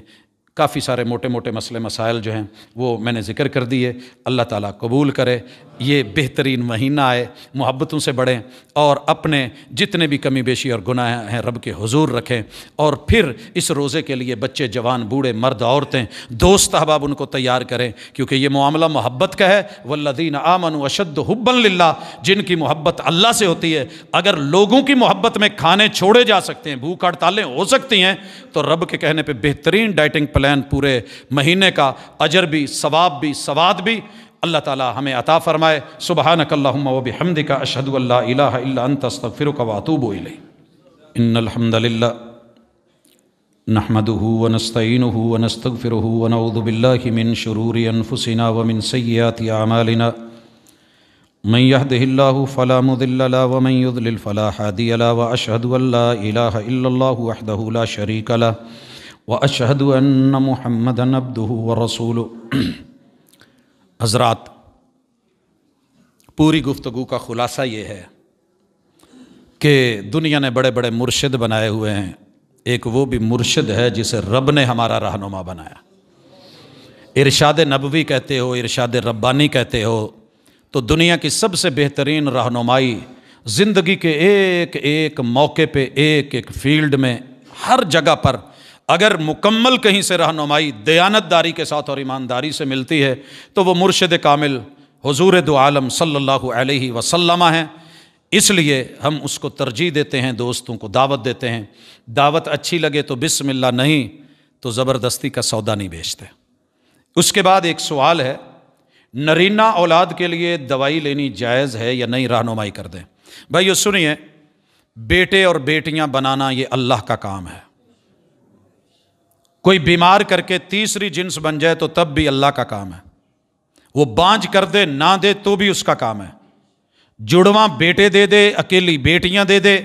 S2: کافی سارے موٹے موٹے مسئلے مسائل جو ہیں وہ میں نے ذکر کر دیے. اللہ تعالیٰ قبول کرے. یہ بہترین مہینہ آئے, محبتوں سے بڑھیں اور اپنے جتنے بھی کمی بیشی اور گناہ ہیں رب کے حضور رکھیں. اور پھر اس روزے کے لیے بچے جوان بوڑھے مرد عورتیں دوست احباب ان کو تیار کریں کیونکہ یہ معاملہ محبت کا ہے. والذین آمنوا اشد حبا للہ, جن کی محبت اللہ سے ہوتی ہے. اگر لوگوں کی محبت میں کھانے چھوڑے جا سکتے ہیں, بھوک ہڑتالیں ہو سکتی ہیں, تو رب کے کہنے پہ بہترین ڈائٹنگ پلان پورے مہینے کا اجر بھی ثواب بھی ثواب بھی اللہ تعالی ہمیں عطا فرمائے. سبحانک اللہم و بحمدک اشہد ان لا الہ الا انت استغفرک و اتوب الیک. ان الحمد للہ نحمده ونستعینه ونستغفره ونعوذ باللہ من شرور انفسنا ومن سیئات اعمالنا. من يهده الله فلا مضل له ومن يضلل فلا هادي له واشهد ان لا اله الا الله وحده لا شريك له واشهد ان محمدا عبده ورسوله. حضرات, پوری گفتگو کا خلاصہ یہ ہے کہ دنیا نے بڑے بڑے مرشد بنائے ہوئے ہیں. ایک وہ بھی مرشد ہے جسے رب نے ہمارا رہنما بنایا. ارشاد نبوی کہتے ہو, ارشاد ربانی کہتے ہو, تو دنیا کی سب سے بہترین رہنمائی زندگی کے ایک ایک موقع پہ ایک ایک فیلڈ میں ہر جگہ پر اگر مکمل کہیں سے رہنمائی دیانت داری کے ساتھ اور ایمانداری سے ملتی ہے تو وہ مرشد کامل حضور دو عالم صلی اللہ علیہ وسلم ہیں. اس لیے ہم اس کو ترجیح دیتے ہیں, دوستوں کو دعوت دیتے ہیں. دعوت اچھی لگے تو بسم اللہ, نہیں تو زبردستی کا سودا نہیں بیچتے. اس کے بعد ایک سوال ہے, نرینہ اولاد کے لیے دوائی لینی جائز ہے یا نہیں؟ رہنمائی کر دیں. بھائیو سنیے, بیٹے اور بیٹیاں بنانا یہ اللہ کا کام ہے. کوئی بیمار کر کے تیسری جنس بن جائے تو تب بھی اللہ کا کام ہے. وہ بانجھ کر دے نہ دے تو بھی اس کا کام ہے. جڑواں بیٹے دے دے, اکیلی بیٹیاں دے دے,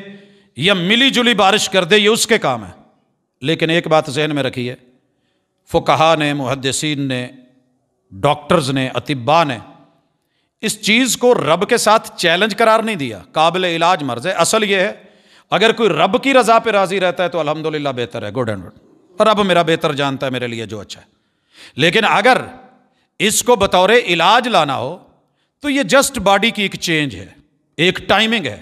S2: یا ملی جلی بارش کر دے, یہ اس کے کام ہے. لیکن ایک بات ذہن میں رکھیے, فقہا نے, محدثین نے, ڈاکٹرز نے, اطباء نے اس چیز کو رب کے ساتھ چیلنج قرار نہیں دیا. قابل علاج مرض ہے. اصل یہ ہے اگر کوئی رب کی رضا پہ راضی رہتا ہے تو الحمدللہ بہتر ہے, گڈ اینڈ گڈ, اور رب میرا بہتر جانتا ہے میرے لیے جو اچھا ہے. لیکن اگر اس کو بطور علاج لانا ہو تو یہ جسٹ باڈی کی ایک چینج ہے, ایک ٹائمنگ ہے.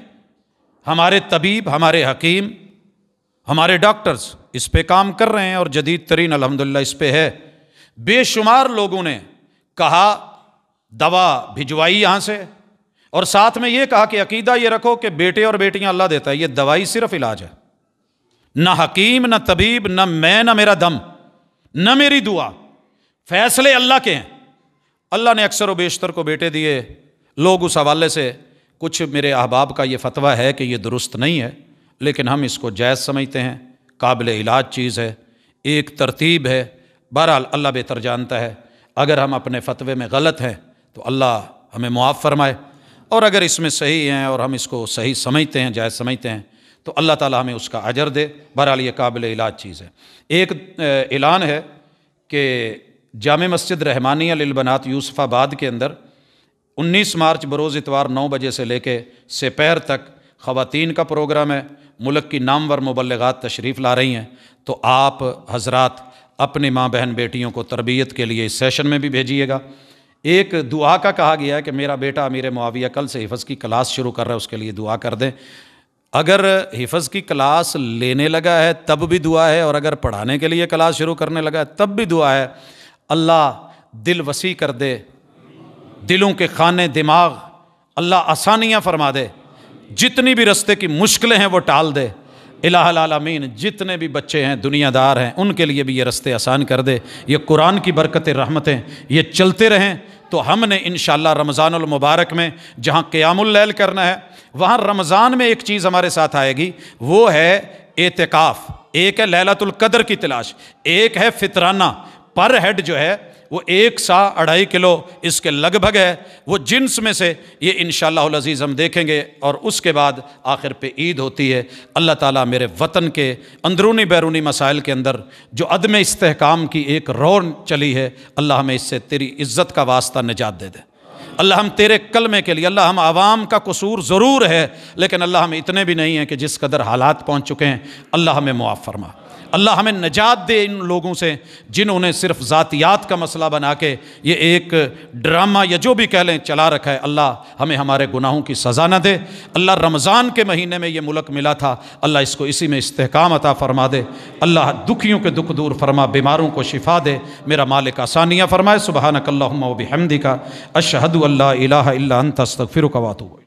S2: ہمارے طبیب, ہمارے حکیم, ہمارے ڈاکٹرز اس پہ کام کر رہے ہیں اور جدید ترین الحمدللہ اس پہ ہے. بے شمار لوگوں نے کہا دوا بھجوائی یہاں سے, اور ساتھ میں یہ کہا کہ عقیدہ یہ رکھو کہ بیٹے اور بیٹیاں اللہ دیتا ہے, یہ دوائی صرف علاج ہے. نہ حکیم, نہ طبیب, نہ میں, نہ میرا دم, نہ میری دعا, فیصلے اللہ کے ہیں. اللہ نے اکثر و بیشتر کو بیٹے دیے. لوگ اس حوالے سے, کچھ میرے احباب کا یہ فتویٰ ہے کہ یہ درست نہیں ہے, لیکن ہم اس کو جائز سمجھتے ہیں. قابل علاج چیز ہے, ایک ترتیب ہے. بہرحال اللہ بہتر جانتا ہے. اگر ہم اپنے فتوے میں غلط ہیں تو اللہ ہمیں معاف فرمائے, اور اگر اس میں صحیح ہیں اور ہم اس کو صحیح سمجھتے ہیں, جائز سمجھتے ہیں, تو اللہ تعالیٰ ہمیں اس کا اجر دے. بہرحال یہ قابل علاج چیز ہے. ایک اعلان ہے کہ جامع مسجد رحمانیہ للبنات یوسف آباد کے اندر 19 مارچ بروز اتوار 9 بجے سے لے کے سپہر تک خواتین کا پروگرام ہے. ملک کی نامور مبلغات تشریف لا رہی ہیں, تو آپ حضرات اپنی ماں بہن بیٹیوں کو تربیت کے لیے اس سیشن میں بھی بھیجیے گا. ایک دعا کا کہا گیا ہے کہ میرا بیٹا امیر معاویہ کل سے حفظ کی کلاس شروع کر رہا ہے, اس کے لیے دعا کر دیں. اگر حفظ کی کلاس لینے لگا ہے تب بھی دعا ہے, اور اگر پڑھانے کے لیے کلاس شروع کرنے لگا ہے تب بھی دعا ہے. اللہ دل وسیع کر دے, دلوں کے خانے دماغ اللہ آسانیاں فرما دے, جتنی بھی رستے کی مشکلیں ہیں وہ ٹال دے. الہ العالمین جتنے بھی بچے ہیں دنیا دار ہیں ان کے لیے بھی یہ رستے آسان کر دے. یہ قرآن کی برکتیں رحمتیں یہ چلتے رہیں تو ہم نے انشاءاللہ رمضان المبارک میں جہاں قیام اللیل کرنا ہے، وہاں رمضان میں ایک چیز ہمارے ساتھ آئے گی، وہ ہے اعتکاف۔ ایک ہے لیلۃ القدر کی تلاش، ایک ہے فطرانہ، پر ہیڈ جو ہے وہ 1 سا 2.5 کلو اس کے لگ بھگ ہے، وہ جنس میں سے یہ انشاءاللہ العزیز ہم دیکھیں گے۔ اور اس کے بعد آخر پہ عید ہوتی ہے۔ اللہ تعالیٰ میرے وطن کے اندرونی بیرونی مسائل کے اندر جو عدم استحکام کی ایک رو چلی ہے، اللہ ہمیں اس سے تیری عزت کا واسطہ نجات دے دے۔ اللہ ہم تیرے کلمے کے لیے، اللہ ہم عوام کا قصور ضرور ہے، لیکن اللہ ہم اتنے بھی نہیں ہیں کہ جس قدر حالات پہنچ چکے ہیں، اللہ ہمیں معاف فرما۔ اللہ ہمیں نجات دے ان لوگوں سے جنہوں نے صرف ذاتیات کا مسئلہ بنا کے یہ ایک ڈرامہ یا جو بھی کہہ لیں چلا رکھا ہے۔ اللہ ہمیں ہمارے گناہوں کی سزا نہ دے۔ اللہ رمضان کے مہینے میں یہ ملک ملا تھا، اللہ اس کو اسی میں استحکام عطا فرما دے۔ اللہ دکھیوں کے دکھ دور فرما، بیماروں کو شفا دے، میرا مالک آسانیاں فرمائے۔ سبحانک اللہم و بحمدک، اشہد ان لا الہ الا انت، استغفرک و اتوب الیک۔